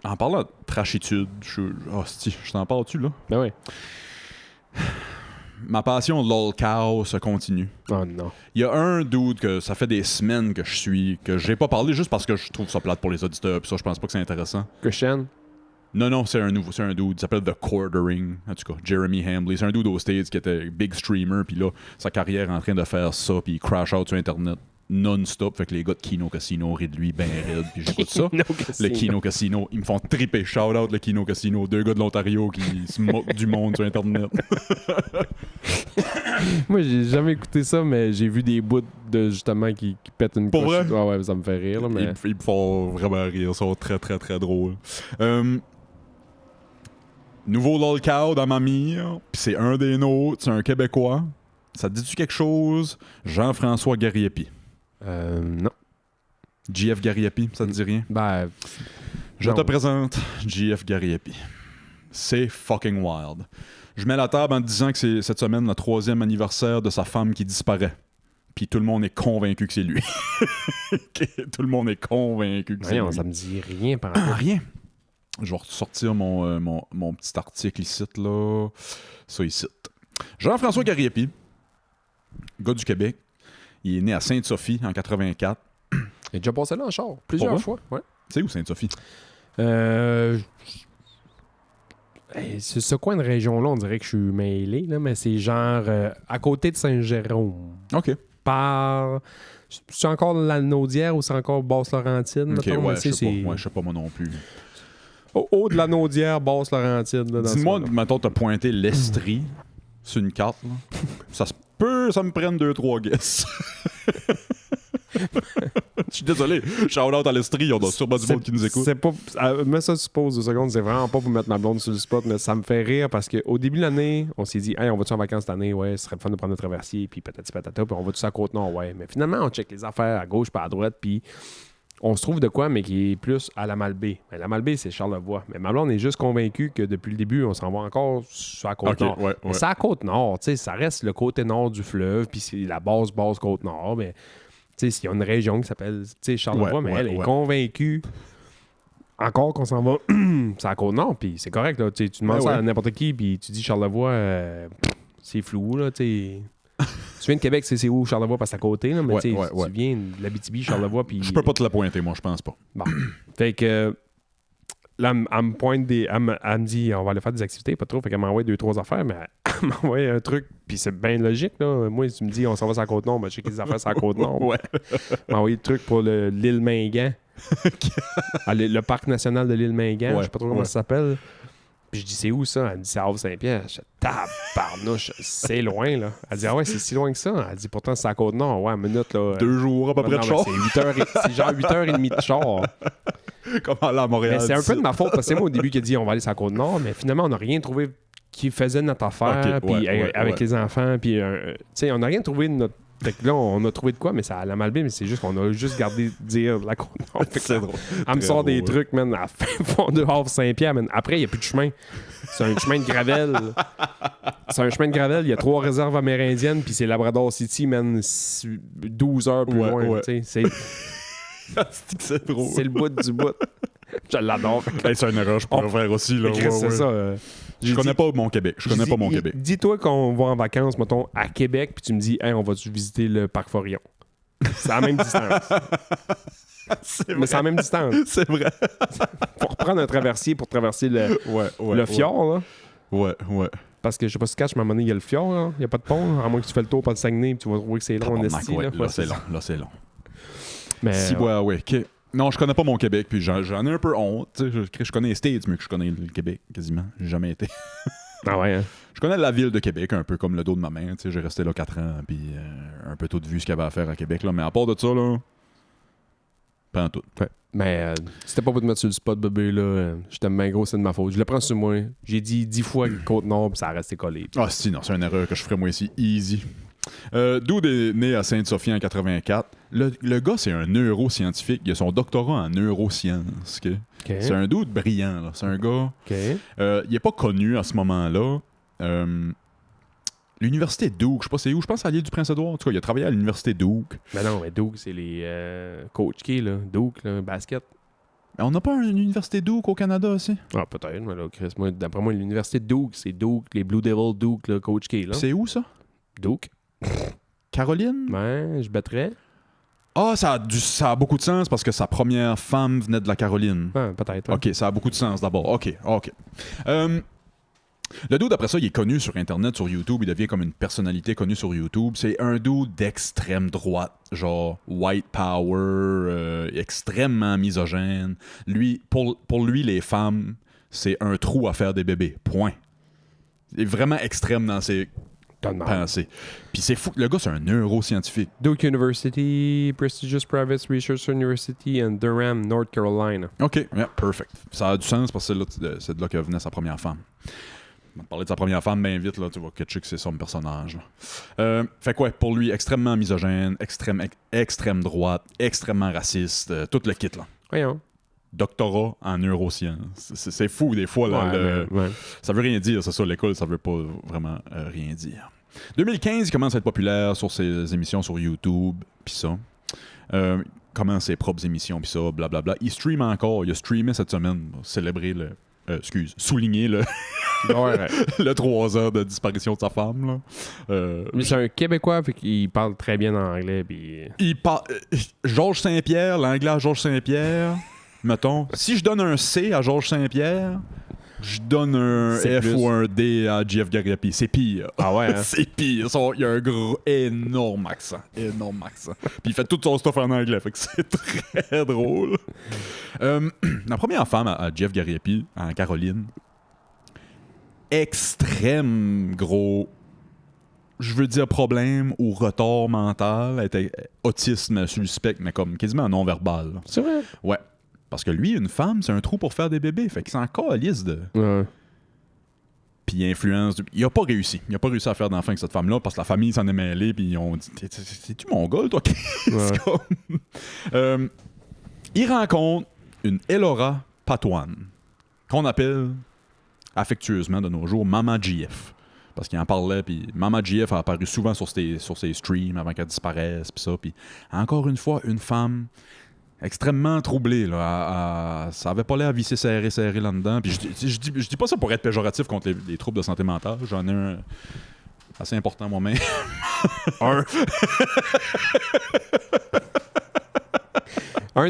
Speaker 3: En parlant de trashitude, je t'en parle-tu, là?
Speaker 2: Ben oui.
Speaker 3: Ma passion de LOL Cow se continue.
Speaker 2: Oh non.
Speaker 3: Il y a un dude que ça fait des semaines que je suis, que j'ai pas parlé juste parce que je trouve ça plate pour les auditeurs, pis ça, je pense pas que c'est intéressant.
Speaker 2: Christian?
Speaker 3: Non, c'est un dude, il s'appelle The Quartering, en tout cas, Jeremy Hambley. C'est un dude aux States qui était big streamer, puis là, sa carrière est en train de faire ça, puis il crash out sur Internet non-stop, fait que les gars de Kino Casino rient de lui ben raide, puis j'écoute ça. Le Kino Casino, ils me font triper, shout out le Kino Casino, 2 gars de l'Ontario qui se moquent du monde sur Internet.
Speaker 2: Moi, j'ai jamais écouté ça, mais j'ai vu des bouts de justement qui pètent une
Speaker 3: Pour
Speaker 2: coche.
Speaker 3: vrai?
Speaker 2: Ouais, ça me fait rire, là, mais...
Speaker 3: Ils me font vraiment rire, ils sont très très très drôles. Nouveau LOL Cow dans ma mire, pis c'est un des nôtres, c'est un Québécois. Ça te dit-tu quelque chose? Jean-François Gariepi.
Speaker 2: Non.
Speaker 3: JF Gariepi, ça te dit rien?
Speaker 2: Ben...
Speaker 3: Je
Speaker 2: non.
Speaker 3: te présente JF Gariepi. C'est fucking wild. Je mets la table en te disant que c'est cette semaine le 3e anniversaire de sa femme qui disparaît. Puis tout le monde est convaincu que c'est lui. Tout le monde est convaincu que c'est
Speaker 2: Voyons,
Speaker 3: lui.
Speaker 2: ça me dit rien par rapport.
Speaker 3: Rien. Je vais ressortir mon petit article ici, là. Ça ici. Jean-François Gariepi, gars du Québec. Il est né à Sainte-Sophie en 84.
Speaker 2: Il est déjà passé là en char, plusieurs
Speaker 3: Pour
Speaker 2: fois. Ouais.
Speaker 3: Tu sais où Sainte-Sophie?
Speaker 2: Ce coin de région-là, on dirait que je suis mêlé, là, mais c'est genre à côté de Saint-Jérôme.
Speaker 3: OK.
Speaker 2: C'est encore la Naudière ou c'est encore Basse-Laurentide?
Speaker 3: OK,
Speaker 2: mettons,
Speaker 3: ouais,
Speaker 2: mais
Speaker 3: je sais pas. Ouais, je sais pas moi non plus.
Speaker 2: Au haut de la Naudière, Basse-Laurentide. là, dans
Speaker 3: Dis-moi,
Speaker 2: ce coin-là.
Speaker 3: mettons, t'as pointé l'Estrie sur une carte. Là. Ça se peut, ça me prenne 2-3 guesses. Je suis désolé. Shout-out à l'Estrie, on a sûrement du monde qui nous écoute.
Speaker 2: C'est pas. Mais ça, je suppose, 2 secondes, c'est vraiment pas pour mettre ma blonde sur le spot, mais ça me fait rire parce qu'au début de l'année, on s'est dit, hey, on va-tu en vacances cette année? Ouais, ce serait le fun de prendre le traversier, puis patati patata, puis on va-tu à Côte-Nord? Ouais. Mais finalement, on check les affaires à gauche, pas à droite, puis on se trouve de quoi, mais qui est plus à la Malbaie. Mais la Malbaie, c'est Charlevoix. Mais ma blonde est juste convaincue que depuis le début, on s'en va encore sur la Côte-Nord.
Speaker 3: Ok, ouais.
Speaker 2: Mais c'est à Côte-Nord, tu sais, ça reste le côté nord du fleuve, puis c'est la base Côte-Nord, mais. Tu sais, s'il y a une région qui s'appelle Charlevoix,
Speaker 3: Ouais,
Speaker 2: mais
Speaker 3: ouais,
Speaker 2: elle est
Speaker 3: ouais.
Speaker 2: convaincue encore qu'on s'en va c'est à Côte-Nord, puis c'est correct. Là, tu demandes
Speaker 3: Ouais,
Speaker 2: ça
Speaker 3: ouais.
Speaker 2: à n'importe qui, puis tu dis Charlevoix, c'est flou. Là, tu viens de Québec, c'est où Charlevoix, parce que c'est à côté, là, mais
Speaker 3: Ouais,
Speaker 2: tu sais,
Speaker 3: ouais, ouais.
Speaker 2: tu viens de l'Abitibi, Charlevoix, puis...
Speaker 3: Je peux pas te la pointer, moi, je pense pas.
Speaker 2: Bon. Fait que là, elle me pointe des... Elle me dit, on va aller faire des activités, pas trop. Fait qu'elle m'envoie 2-3 affaires, mais elle m'envoie un truc, puis c'est bien logique, là. Moi, tu me dis, on s'en va sur la Côte-Nord, ben, je sais que les affaires sur la Côte-Nord.
Speaker 3: Ouais.
Speaker 2: Elle m'a envoyé le truc pour l'île Mingan. Le parc national de l'île Mingan,
Speaker 3: Ouais,
Speaker 2: je sais pas trop comment
Speaker 3: ouais.
Speaker 2: ça s'appelle. Puis je dis, c'est où ça? Elle me dit, c'est à Havre-Saint-Pierre. Je dis, tabarnouche, c'est loin, là. Elle dit, ah ouais, c'est si loin que ça. Elle dit, pourtant, c'est à Côte-Nord. Ouais, une minute, là.
Speaker 3: 2 jours à peu près de
Speaker 2: Non,
Speaker 3: char.
Speaker 2: mais c'est genre 8h30 de char.
Speaker 3: Comme aller à Montréal.
Speaker 2: Mais c'est un peu
Speaker 3: d'ici.
Speaker 2: de ma faute, parce que c'est moi au début qui a dit, on va aller sur la Côte-Nord, mais finalement, on n'a rien trouvé qui faisait notre affaire,
Speaker 3: Ok,
Speaker 2: puis
Speaker 3: ouais,
Speaker 2: avec
Speaker 3: ouais.
Speaker 2: les enfants, puis, tu sais, on n'a rien trouvé de notre Fait que là, on a trouvé de quoi, mais ça allait mal bien, mais c'est juste qu'on a juste gardé dire la Côte-Nord.
Speaker 3: C'est drôle.
Speaker 2: Elle me sort des trucs, man, à fin fond de Havre Saint-Pierre, man. Après, il n'y a plus de chemin. C'est un chemin de gravel. C'est un chemin de gravel. Il y a 3 réserves amérindiennes, puis c'est Labrador City, man, 12 heures plus loin.
Speaker 3: Ouais.
Speaker 2: Tu sais,
Speaker 3: C'est drôle.
Speaker 2: c'est le bout du bout. Je l'adore.
Speaker 3: Hey, c'est une erreur, je pourrais faire aussi. Là.
Speaker 2: Chris, c'est ça.
Speaker 3: Je connais pas mon Québec. Je connais pas mon Québec.
Speaker 2: Dis-toi qu'on va en vacances, mettons, à Québec, puis tu me dis, hey, on va-tu visiter le parc Forillon? C'est à la même distance. Mais c'est à la même distance.
Speaker 3: C'est vrai.
Speaker 2: Faut reprendre un traversier pour traverser le fjord, là.
Speaker 3: Ouais.
Speaker 2: Parce que je sais pas si tu caches, mais à un moment donné, il y a le fjord, là. Il n'y a pas de pont, à moins que tu fais le tour par le Saguenay, puis tu vas trouver que c'est long en esti.
Speaker 3: Là, c'est long.
Speaker 2: Mais,
Speaker 3: Si, ouais. OK. Non, je connais pas mon Québec, puis j'en ai un peu honte. Je connais les States, mais que je connais le Québec, quasiment. J'ai jamais été.
Speaker 2: Ah ouais, hein?
Speaker 3: Je connais la ville de Québec, un peu comme le dos de ma main. J'ai resté là 4 ans, puis un peu tout vu ce qu'il y avait à faire à Québec. Là. Mais à part de ça, là, pas en tout.
Speaker 2: Ouais. Mais c'était pas pour te mettre sur le spot, bébé, là. Je t'aime bien gros, c'est de ma faute. Je le prends sur moi. J'ai dit 10 fois Côte-Nord, puis ça a resté collé.
Speaker 3: Ah, si, non, c'est une erreur que je ferais moi ici. Easy. Dude est né à Sainte-Sophie en 84. Le gars, c'est un neuroscientifique. Il a son doctorat en neurosciences. Okay?
Speaker 2: OK.
Speaker 3: C'est un dude brillant. Là. C'est un gars...
Speaker 2: OK.
Speaker 3: il est pas connu à ce moment-là. L'université Duke, je sais pas c'est où. Je pense à l'île du Prince-Édouard. En tout cas, il a travaillé à l'université Duke.
Speaker 2: Mais non, mais Duke, c'est les coachs qui, là. Duke, là, basket.
Speaker 3: Mais on n'a pas une université Duke au Canada aussi?
Speaker 2: Ah, peut-être, mais là, Chris, moi, d'après moi, l'université de Duke, c'est Duke, les Blue Devils Duke, là, coach qui, là.
Speaker 3: C'est où, ça?
Speaker 2: Duke.
Speaker 3: Caroline?
Speaker 2: Ouais, je battrais.
Speaker 3: Ah, ça a beaucoup de sens parce que sa première femme venait de la Caroline.
Speaker 2: Ouais, peut-être. Ouais.
Speaker 3: OK, ça a beaucoup de sens d'abord. OK. Le dude, après ça, il est connu sur Internet, sur YouTube. Il devient comme une personnalité connue sur YouTube. C'est un dude d'extrême droite, genre white power, extrêmement misogyne. Lui, pour lui, les femmes, c'est un trou à faire des bébés. Point. Il est vraiment extrême dans ses pensées. Puis c'est fou. Le gars, c'est un neuroscientifique.
Speaker 2: Duke University, prestigious private research university in Durham, North Carolina.
Speaker 3: OK, yeah, perfect. Ça a du sens parce que c'est de là que venait sa première femme. On va parler de sa première femme bien vite, là, tu vas catcher que c'est son personnage. Là. Fait quoi, pour lui, extrêmement misogyne, extrême droite, extrêmement raciste, tout le kit. Là.
Speaker 2: Voyons.
Speaker 3: Doctorat en neurosciences. C'est fou des fois. Là,
Speaker 2: Ouais.
Speaker 3: Ça veut rien dire, c'est ça, l'école, ça veut pas vraiment rien dire. 2015, il commence à être populaire sur ses émissions sur YouTube, pis ça. Commence ses propres émissions, pis ça, blablabla. Il stream encore, il a streamé cette semaine, pour célébrer souligner le...
Speaker 2: Ouais.
Speaker 3: le 3 heures de disparition de sa femme. Là.
Speaker 2: Mais c'est un Québécois, fait qu'il parle très bien en anglais. Puis...
Speaker 3: Il parle... Georges Saint-Pierre, l'anglais à Georges Saint-Pierre, mettons. Si je donne un C à Georges Saint-Pierre, je donne un
Speaker 2: C'est
Speaker 3: F
Speaker 2: plus.
Speaker 3: ou un D à Jeff Gariepi. C'est pire.
Speaker 2: Ah ouais, hein?
Speaker 3: C'est pire. Il y a un gros, énorme accent. Puis il fait tout son stuff en anglais, fait que c'est très drôle. La première femme à Jeff Gariepi, en Caroline, extrême gros, je veux dire problème ou retard mental. Elle était autisme sur le spectre, mais comme quasiment non-verbal. Là.
Speaker 2: C'est vrai?
Speaker 3: Ouais. Parce que lui, une femme, c'est un trou pour faire des bébés. Fait qu'il s'en calisse de...
Speaker 2: Ouais.
Speaker 3: Puis influence... Il a pas réussi. Il a pas réussi à faire d'enfant avec cette femme-là parce que la famille s'en est mêlée puis ils ont dit « C'est-tu mongol, toi? »
Speaker 2: Ouais.
Speaker 3: comme... il rencontre une Elora Patoine qu'on appelle affectueusement de nos jours Mama GF. Parce qu'il en parlait, puis Mama GF a apparu souvent sur ses streams avant qu'elle disparaisse, puis ça. Puis encore une fois, une femme extrêmement troublée. Là, ça avait pas l'air à visser serré là-dedans. Puis je dis pas ça pour être péjoratif contre les troubles de santé mentale. J'en ai un assez important moi-même.
Speaker 2: Un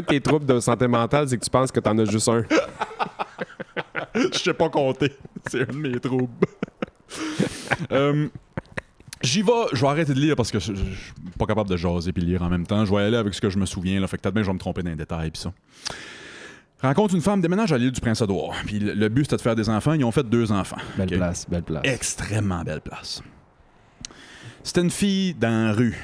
Speaker 2: de tes troubles de santé mentale, c'est que tu penses que t'en as juste un.
Speaker 3: Je sais pas compter. C'est un de mes troubles. Je vais arrêter de lire parce que je suis pas capable de jaser puis lire en même temps. Je vais aller avec ce que je me souviens, là, fait que peut-être bien je vais me tromper dans les détails pis ça. Rencontre une femme, déménage à l'île du Prince-Édouard. Puis le but c'était de faire des enfants. Ils ont fait 2 enfants.
Speaker 2: Belle
Speaker 3: Ok?
Speaker 2: place.
Speaker 3: Extrêmement belle place. C'était une fille dans la rue.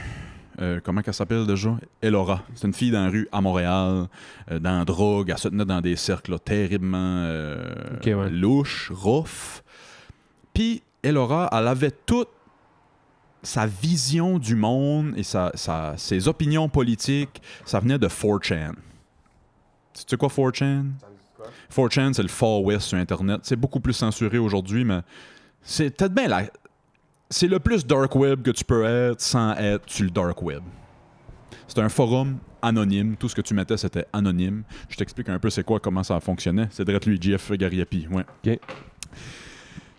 Speaker 3: Comment qu'elle s'appelle déjà? Elora. C'est une fille dans la rue à Montréal, dans la drogue. Elle se tenait dans des cercles là, terriblement
Speaker 2: ouais.
Speaker 3: louches, rough. Puis Elora, elle avait tout sa vision du monde et ses opinions politiques, ça venait de 4chan. Tu sais quoi 4chan? 4chan, c'est le Far West sur Internet. C'est beaucoup plus censuré aujourd'hui, mais c'est peut-être bien là. C'est le plus dark web que tu peux être sans être sur le dark web. C'est un forum anonyme. Tout ce que tu mettais, c'était anonyme. Je t'explique un peu c'est quoi, comment ça fonctionnait. C'est direct lui, Jeff Gariepi. Ouais.
Speaker 2: OK.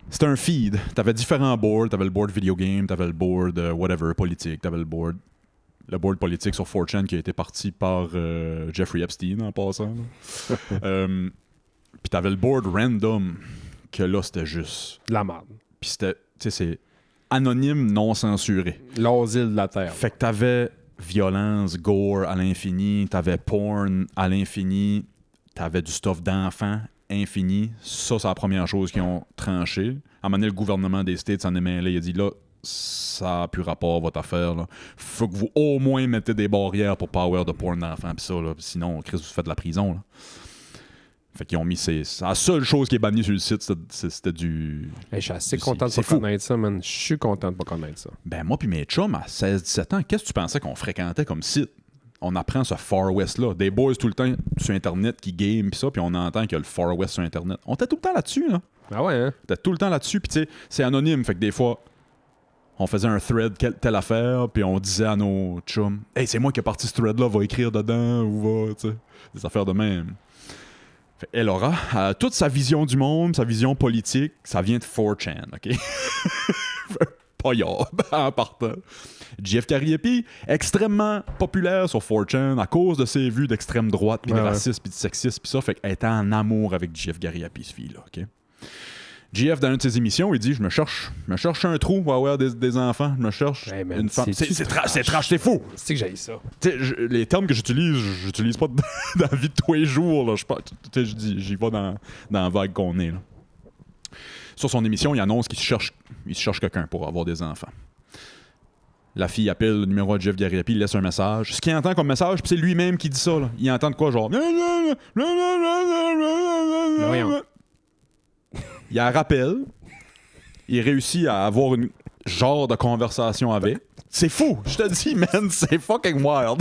Speaker 3: C'était un feed. T'avais différents boards. T'avais le board video game, t'avais le board whatever, politique. T'avais le board politique sur 4chan qui a été parti par Jeffrey Epstein en passant. Puis t'avais le board random, que là, c'était juste...
Speaker 2: De la merde.
Speaker 3: Puis c'était, tu sais, c'est anonyme, non censuré.
Speaker 2: L'asile de la Terre.
Speaker 3: Fait que t'avais violence, gore à l'infini, t'avais porn à l'infini, t'avais du stuff d'enfants infini. Ça, c'est la première chose qu'ils ont tranché. À un moment donné, le gouvernement des States s'en est mêlé. Il a dit, là, ça a plus rapport, votre affaire. Là. Faut que vous, au moins, mettez des barrières pour pas avoir de porn d'enfants. Pis ça, là. Sinon, Chris, vous faites de la prison. Là. Fait qu'ils ont mis la seule chose qui est bannie sur le site, c'était du...
Speaker 2: Hey, je suis assez content de pas connaître ça, man. Je suis content de pas connaître ça.
Speaker 3: Ben moi puis mes chums, à 16-17 ans, qu'est-ce que tu pensais qu'on fréquentait comme site? On apprend ce Far West-là. Des boys tout le temps sur Internet qui game pis ça, puis on entend qu'il y a le Far West sur Internet. On était tout le temps là-dessus, là.
Speaker 2: Ah ouais, hein?
Speaker 3: On était tout le temps là-dessus, puis tu sais, c'est anonyme. Fait que des fois, on faisait un thread, telle affaire, puis on disait à nos chums, « Hey, c'est moi qui ai parti ce thread-là, va écrire dedans, ou va, tu sais. » Des affaires de même. Elora, toute sa vision du monde, sa vision politique, ça vient de 4chan, OK? Pas yob, en partant. Jeff Gariepi, extrêmement populaire sur 4chan à cause de ses vues d'extrême droite, puis de racisme, puis de sexisme, puis ça, fait qu'elle était en amour avec Jeff Gariepi, ce fille-là, OK? JF, dans une de ses émissions, il dit, je me cherche un trou pour avoir des enfants, je me cherche une femme. C'est trash, c'est fou!
Speaker 2: C'est que j'ai ça.
Speaker 3: Les termes que j'utilise pas dans la vie de tous les jours, là. J'y vais dans la vague qu'on est, là. Sur son émission, il annonce qu'il se cherche quelqu'un pour avoir des enfants. La fille appelle le numéro de Jeff Gariepi, il laisse un message. Ce qu'il entend comme message, puis c'est lui-même qui dit ça, là. Il entend de quoi, genre...
Speaker 2: Voyons.
Speaker 3: Il a un rappel. Il réussit à avoir une genre de conversation avec. C'est fou! Je te dis, man, c'est fucking wild!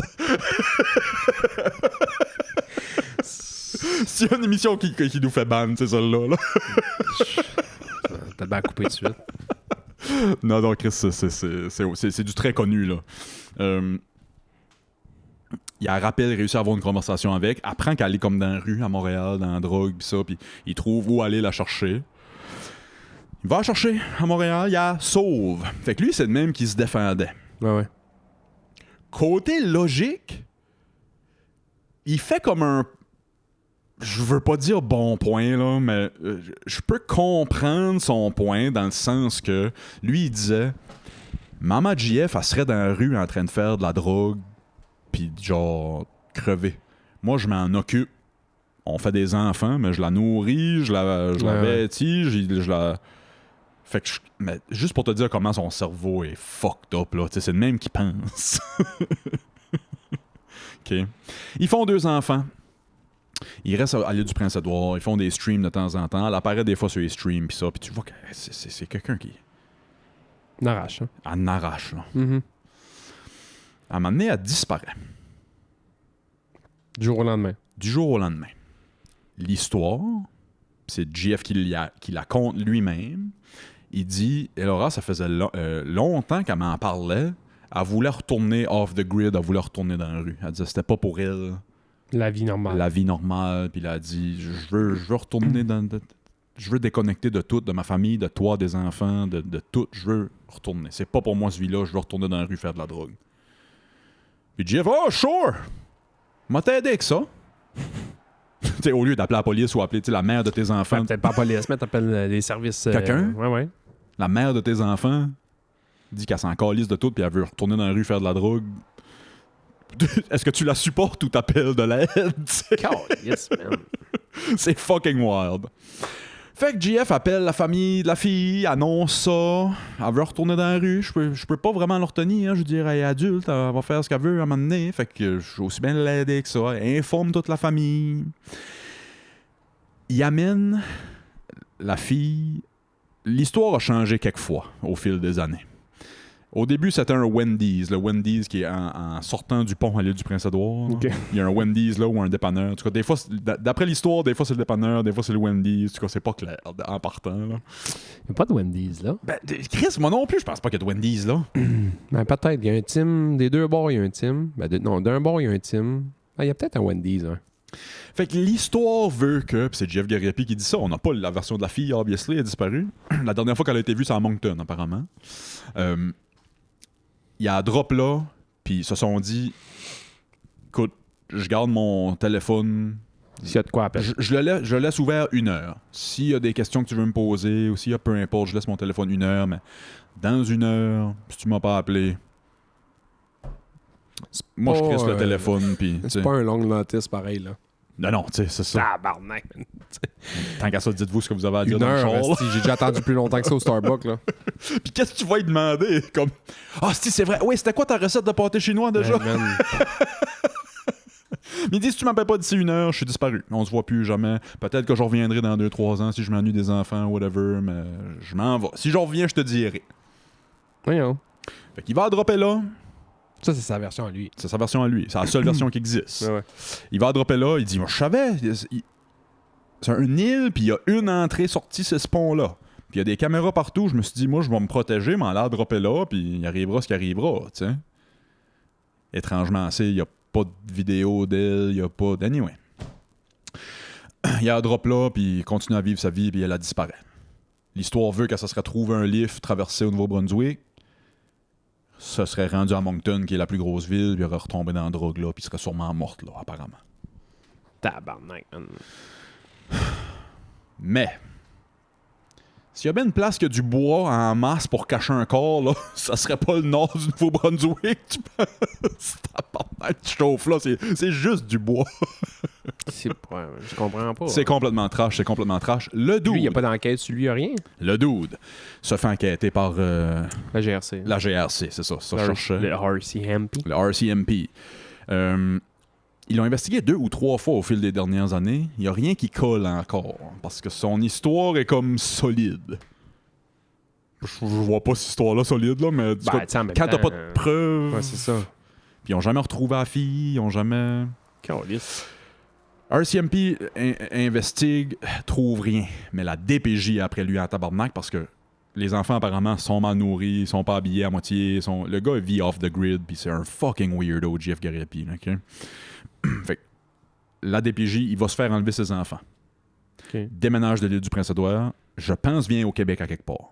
Speaker 3: S'il y a une émission qui nous fait ban, c'est celle-là. Là.
Speaker 2: T'as bien coupé de suite.
Speaker 3: Non, Chris, c'est du très connu, là. Il a un rappel, réussit à avoir une conversation avec, apprend qu'elle est comme dans la rue à Montréal, dans la drogue, pis ça, puis il trouve où aller la chercher. Il va la chercher à Montréal, il la sauve. Fait que lui, c'est le même qui se défendait.
Speaker 2: Ouais.
Speaker 3: Côté logique, il fait comme un... Je veux pas dire bon point, là, mais je peux comprendre son point dans le sens que lui, il disait Maman JF, elle serait dans la rue en train de faire de la drogue pis genre crever. Moi, je m'en occupe. On fait des enfants, mais je la nourris, je la vêtis, je la... Fait que mais juste pour te dire comment son cerveau est fucked up, là. C'est le même qui pense. OK. Ils font 2 enfants. Ils restent à l'île du Prince-Édouard. Ils font des streams de temps en temps. Elle apparaît des fois sur les streams pis ça. Puis tu vois que c'est quelqu'un qui...
Speaker 2: N'arrache, hein?
Speaker 3: Elle n'arrache, là.
Speaker 2: Mm-hmm.
Speaker 3: À un moment donné, elle disparaît.
Speaker 2: Du jour au lendemain.
Speaker 3: Du jour au lendemain. L'histoire, c'est JF qui la conte lui-même. Il dit, Elora, ça faisait longtemps qu'elle m'en parlait. Elle voulait retourner off the grid, elle voulait retourner dans la rue. Elle disait, c'était pas pour elle.
Speaker 2: La vie normale.
Speaker 3: La vie normale. Puis elle a dit, je veux retourner je veux déconnecter de tout, de ma famille, de toi, des enfants, de tout. Je veux retourner. C'est pas pour moi ce vie-là, je veux retourner dans la rue faire de la drogue. Puis JF, oh, sure! M'a t'aidé avec ça. T'sais, au lieu d'appeler la police ou appeler la mère de tes enfants.
Speaker 2: Ouais, peut-être pas la police, mais t'appelles les services.
Speaker 3: Quelqu'un?
Speaker 2: Ouais.
Speaker 3: La mère de tes enfants dit qu'elle s'en calisse de tout puis elle veut retourner dans la rue faire de la drogue. Est-ce que tu la supportes ou t'appelles de l'aide?
Speaker 2: Yes, man.
Speaker 3: C'est fucking wild. Fait que JF appelle la famille de la fille, annonce ça. Elle veut retourner dans la rue. Je peux pas vraiment la retenir. Hein. Je veux dire, elle est adulte, elle va faire ce qu'elle veut à un moment donné. Fait que je vais aussi bien l'aider que ça. Elle informe toute la famille. Il amène la fille. L'histoire a changé quelques fois au fil des années. Au début, c'était un Wendy's. Le Wendy's qui est en sortant du pont à l'île du Prince-Édouard.
Speaker 2: Ok.
Speaker 3: Il y a un Wendy's là ou un dépanneur. En tout cas, des fois, d'après l'histoire, des fois c'est le dépanneur, des fois c'est le Wendy's. En tout cas, c'est pas clair en partant. Là.
Speaker 2: Il n'y a pas de Wendy's, là.
Speaker 3: Ben, Chris, moi non plus, je pense pas qu'il y a de Wendy's là.
Speaker 2: Ben, peut-être. Il y a un team. Des deux bords, il y a un team. Ben, non, d'un bord, il y a un team. Ah, il y a peut-être un Wendy's, hein.
Speaker 3: Fait que l'histoire veut que, pis c'est Jeff Gariepi qui dit ça, on n'a pas la version de la fille, obviously, elle a disparu. La dernière fois qu'elle a été vue, c'est à Moncton, apparemment. Il y a un drop là, puis ils se sont dit, écoute, je garde mon téléphone.
Speaker 2: S'il y a de quoi appeler.
Speaker 3: Je le laisse ouvert 1 heure. S'il y a des questions que tu veux me poser, ou s'il y a peu importe, je laisse mon téléphone 1 heure, mais dans 1 heure, si tu m'as pas appelé, moi je crisse le téléphone, puis.
Speaker 2: C'est pas un long notice pareil, là.
Speaker 3: Non, tu sais, c'est ça.
Speaker 2: Tabarnak.
Speaker 3: Tant qu'à ça, dites-vous ce que vous avez à dire
Speaker 2: 1
Speaker 3: dans le
Speaker 2: heure,
Speaker 3: char.
Speaker 2: esti, j'ai déjà attendu plus longtemps que ça au Starbucks, là.
Speaker 3: Puis qu'est-ce que tu vas lui demander? Comme, ah, si, c'est vrai. Oui, c'était quoi ta recette de pâté chinois déjà?
Speaker 2: Hey, man.
Speaker 3: Mais il dit, si tu m'appelles pas d'ici 1 heure, je suis disparu. On se voit plus jamais. Peut-être que je reviendrai dans 2-3 ans si je m'ennuie des enfants, whatever, mais je m'en vais. Si je reviens, je te dirai.
Speaker 2: Voyons.
Speaker 3: Fait qu'il va dropper là.
Speaker 2: Ça, c'est sa version à lui.
Speaker 3: C'est sa version à lui. C'est la seule version qui existe.
Speaker 2: Ouais.
Speaker 3: Il va dropper là. Il dit, moi, je savais. C'est une île, puis il y a une entrée-sortie, c'est ce pont-là. Puis il y a des caméras partout. Je me suis dit, moi, je vais me protéger, mais en l'air dropper là, puis il arrivera ce qui arrivera, tu sais. Étrangement, il n'y a pas de vidéo d'elle, il n'y a pas... Anyway. Il y a un drop là, puis il continue à vivre sa vie, puis elle a disparu. L'histoire veut que ça serait trouvé un lift traversé au Nouveau-Brunswick. Ça serait rendu à Moncton, qui est la plus grosse ville, puis il aurait retombé dans la drogue là, puis il serait sûrement morte là, apparemment.
Speaker 2: Tabarnak, man.
Speaker 3: Mais, s'il y a bien une place qui a du bois en masse pour cacher un corps, là, ça serait pas le nord du Nouveau-Brunswick, tu penses? Tabarnak, tu chauffes là, c'est juste du bois.
Speaker 2: C'est pas... Je comprends pas.
Speaker 3: C'est complètement trash, c'est complètement trash. Le dude,
Speaker 2: Lui, il n'y a pas d'enquête sur lui, il n'y a rien.
Speaker 3: le dude se fait enquêter par
Speaker 2: La GRC.
Speaker 3: la GRC, c'est ça, ça cherche.
Speaker 2: Le RCMP.
Speaker 3: Le RCMP. Ils l'ont investigué 2 ou 3 fois au fil des dernières années. Il n'y a rien qui colle encore. Parce que son histoire est comme solide. Je vois pas cette histoire-là solide, là, mais
Speaker 2: Ben, tu sais, en même
Speaker 3: quand t'as
Speaker 2: temps,
Speaker 3: pas de preuves.
Speaker 2: Ouais, c'est ça.
Speaker 3: Puis ils ont jamais retrouvé la fille, ils ont jamais.
Speaker 2: Calisse.
Speaker 3: RCMP investigue, trouve rien. Mais la DPJ est après lui en tabarnak parce que les enfants apparemment sont mal nourris, sont pas habillés à moitié. Le gars vit off the grid, puis c'est un fucking weirdo, Jeff Gariepi. OK? Fait que la DPJ, il va se faire enlever ses enfants.
Speaker 2: OK.
Speaker 3: Déménage de l'île du Prince-Édouard. Je pense vient au Québec à quelque part.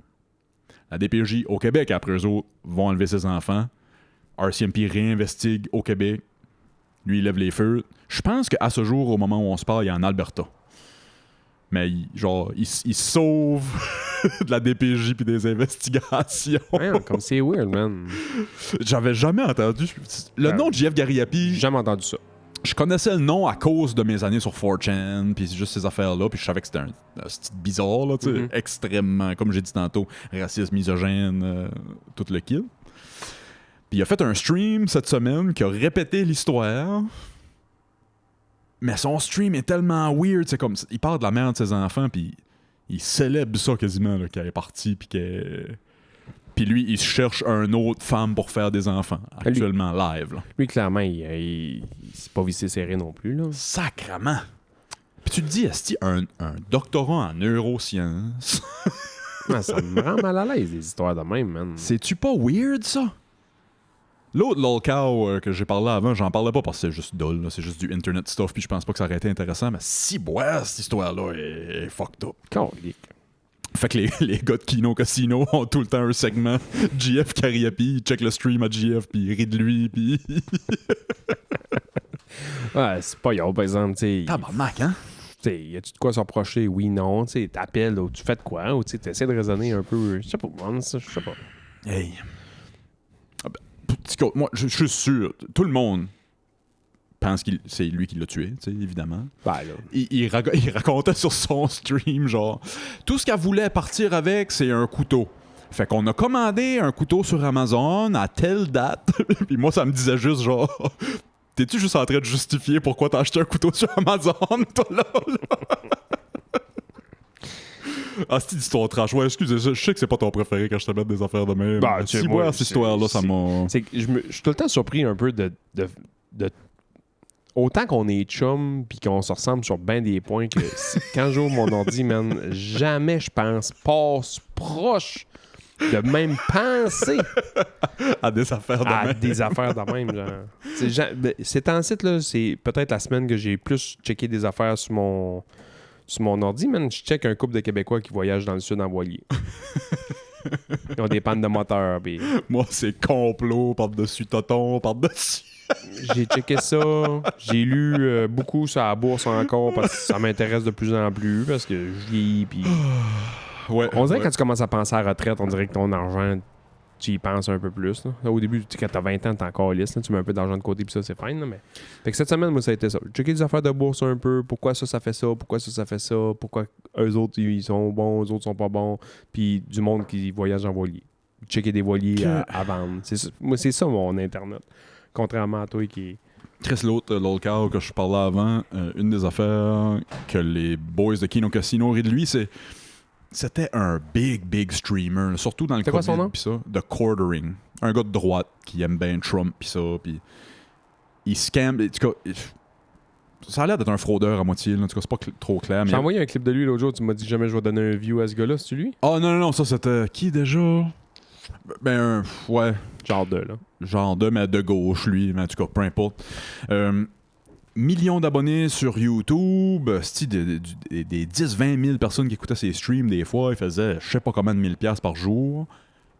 Speaker 3: La DPJ au Québec, après eux autres, vont enlever ses enfants. RCMP réinvestigue au Québec. Lui, il lève les feux. Je pense qu'à ce jour, au moment où on se parle, il est en Alberta. Mais il sauve de la DPJ puis des investigations.
Speaker 2: Ouais, comme c'est weird, man.
Speaker 3: J'avais jamais entendu. Le nom de Jeff Gariepi,
Speaker 2: J'ai jamais entendu ça.
Speaker 3: je connaissais le nom à cause de mes années sur 4chan, puis juste ces affaires-là, puis je savais que c'était un style bizarre, là, tu sais, extrêmement, comme j'ai dit tantôt, raciste, misogyne, tout le kit. Puis il a fait un stream cette semaine qui a répété l'histoire. Mais son stream est tellement weird, c'est comme il parle de la mère de ses enfants, puis il célèbre ça quasiment, là, qu'elle est partie, puis qu'elle... Puis lui, il cherche une autre femme pour faire des enfants, actuellement live. Là.
Speaker 2: Lui, clairement, il s'est pas vissé serré non plus, là.
Speaker 3: Sacrement! Puis tu te dis, est-ce un doctorat en neurosciences?
Speaker 2: Ah, ça me rend mal à l'aise, des histoires de même, man.
Speaker 3: C'est-tu pas weird, ça? L'autre lolcow que j'ai parlé avant, j'en parlais pas parce que c'est juste dull, là, c'est juste du internet stuff, puis je pense pas que ça aurait été intéressant, mais si, ouais, cette histoire-là est fucked up.
Speaker 2: Calique.
Speaker 3: Fait que les gars de Kino Casino ont tout le temps un segment GF Gariepi, ils check le stream à GF, puis ils rient de lui, puis...
Speaker 2: Ouais, c'est pas yo, par exemple, tu sais.
Speaker 3: Tabarnak, hein?
Speaker 2: Tu sais, y a-tu de quoi se reprocher? Oui, non, tu sais, t'appelles, ou tu fais de quoi? Ou tu sais, t'essaies de raisonner un peu. Je sais pas, man, ça, je sais pas.
Speaker 3: Hey. Ah ben, moi, je suis sûr, tout le monde pense que c'est lui qui l'a tué, tu sais, évidemment.
Speaker 2: Ben là.
Speaker 3: Il racontait sur son stream, genre, tout ce qu'elle voulait partir avec, c'est un couteau. Fait qu'on a commandé un couteau sur Amazon à telle date. Puis moi, ça me disait juste, genre, t'es-tu juste en train de justifier pourquoi t'as acheté un couteau sur Amazon, toi, là? Ah, c'est une histoire trash. Ouais, excusez, je sais que c'est pas ton préféré quand je te mets des affaires de même.
Speaker 2: Bah, tu sais,
Speaker 3: si
Speaker 2: moi,
Speaker 3: moi, cette histoire-là, ça m'a...
Speaker 2: C'est que je suis tout le temps surpris un peu de autant qu'on est chum puis qu'on se ressemble sur ben des points que quand j'ouvre mon ordi, man, jamais je pense passe proche de même penser
Speaker 3: à des affaires de
Speaker 2: à
Speaker 3: même.
Speaker 2: des affaires de même. Genre. C'est temps-ci, là, c'est peut-être la semaine que j'ai plus checké des affaires sur mon ordi, man. Je check un couple de Québécois qui voyagent dans le sud en voilier. Ils ont des pannes de moteur. Puis
Speaker 3: Moi, c'est complot par-dessus Toton, par-dessus...
Speaker 2: j'ai checké ça. J'ai lu beaucoup sur la bourse encore parce que ça m'intéresse de plus en plus parce que je vieillis. Puis
Speaker 3: Ouais,
Speaker 2: on dirait
Speaker 3: ouais.
Speaker 2: quand tu commences à penser à la retraite, on dirait que ton argent, tu y penses un peu plus. Là. Au début, quand t'as 20 ans, t'es encore lisse. Tu mets un peu d'argent de côté, puis ça, c'est fine. Là, mais... Fait que cette semaine, moi, ça a été ça. Checker des affaires de bourse un peu. Pourquoi ça fait ça? Pourquoi ça fait ça? Pourquoi eux autres, ils sont bons, eux autres sont pas bons? Puis du monde qui voyage en voilier. Checker des voiliers à vendre. Moi, c'est ça, mon Internet. Contrairement à toi qui...
Speaker 3: Chris, l'autre cow que je parlais avant, une des affaires que les boys de Kino Casino rient de lui, c'était un big streamer, là, surtout dans le
Speaker 2: C'était quoi son
Speaker 3: COVID
Speaker 2: nom?
Speaker 3: pis ça, de Quartering. Un gars de droite qui aime bien Trump pis ça, pis il scam... En tout cas, ça a l'air d'être un fraudeur à moitié, là. En tout cas, c'est pas trop clair.
Speaker 2: J'ai
Speaker 3: Mais...
Speaker 2: envoyé un clip de lui l'autre jour. Tu m'as dit jamais je vais donner un view à ce gars-là. C'est-tu lui?
Speaker 3: Ah non, ça c'était... Qui déjà? Ben, ouais...
Speaker 2: Genre de, là.
Speaker 3: Genre de, mais de gauche, lui. Mais en tout cas, peu importe. Millions d'abonnés sur YouTube. Des 10-20 000 personnes qui écoutaient ses streams des fois. Il faisait je sais pas combien de 1000$ par jour.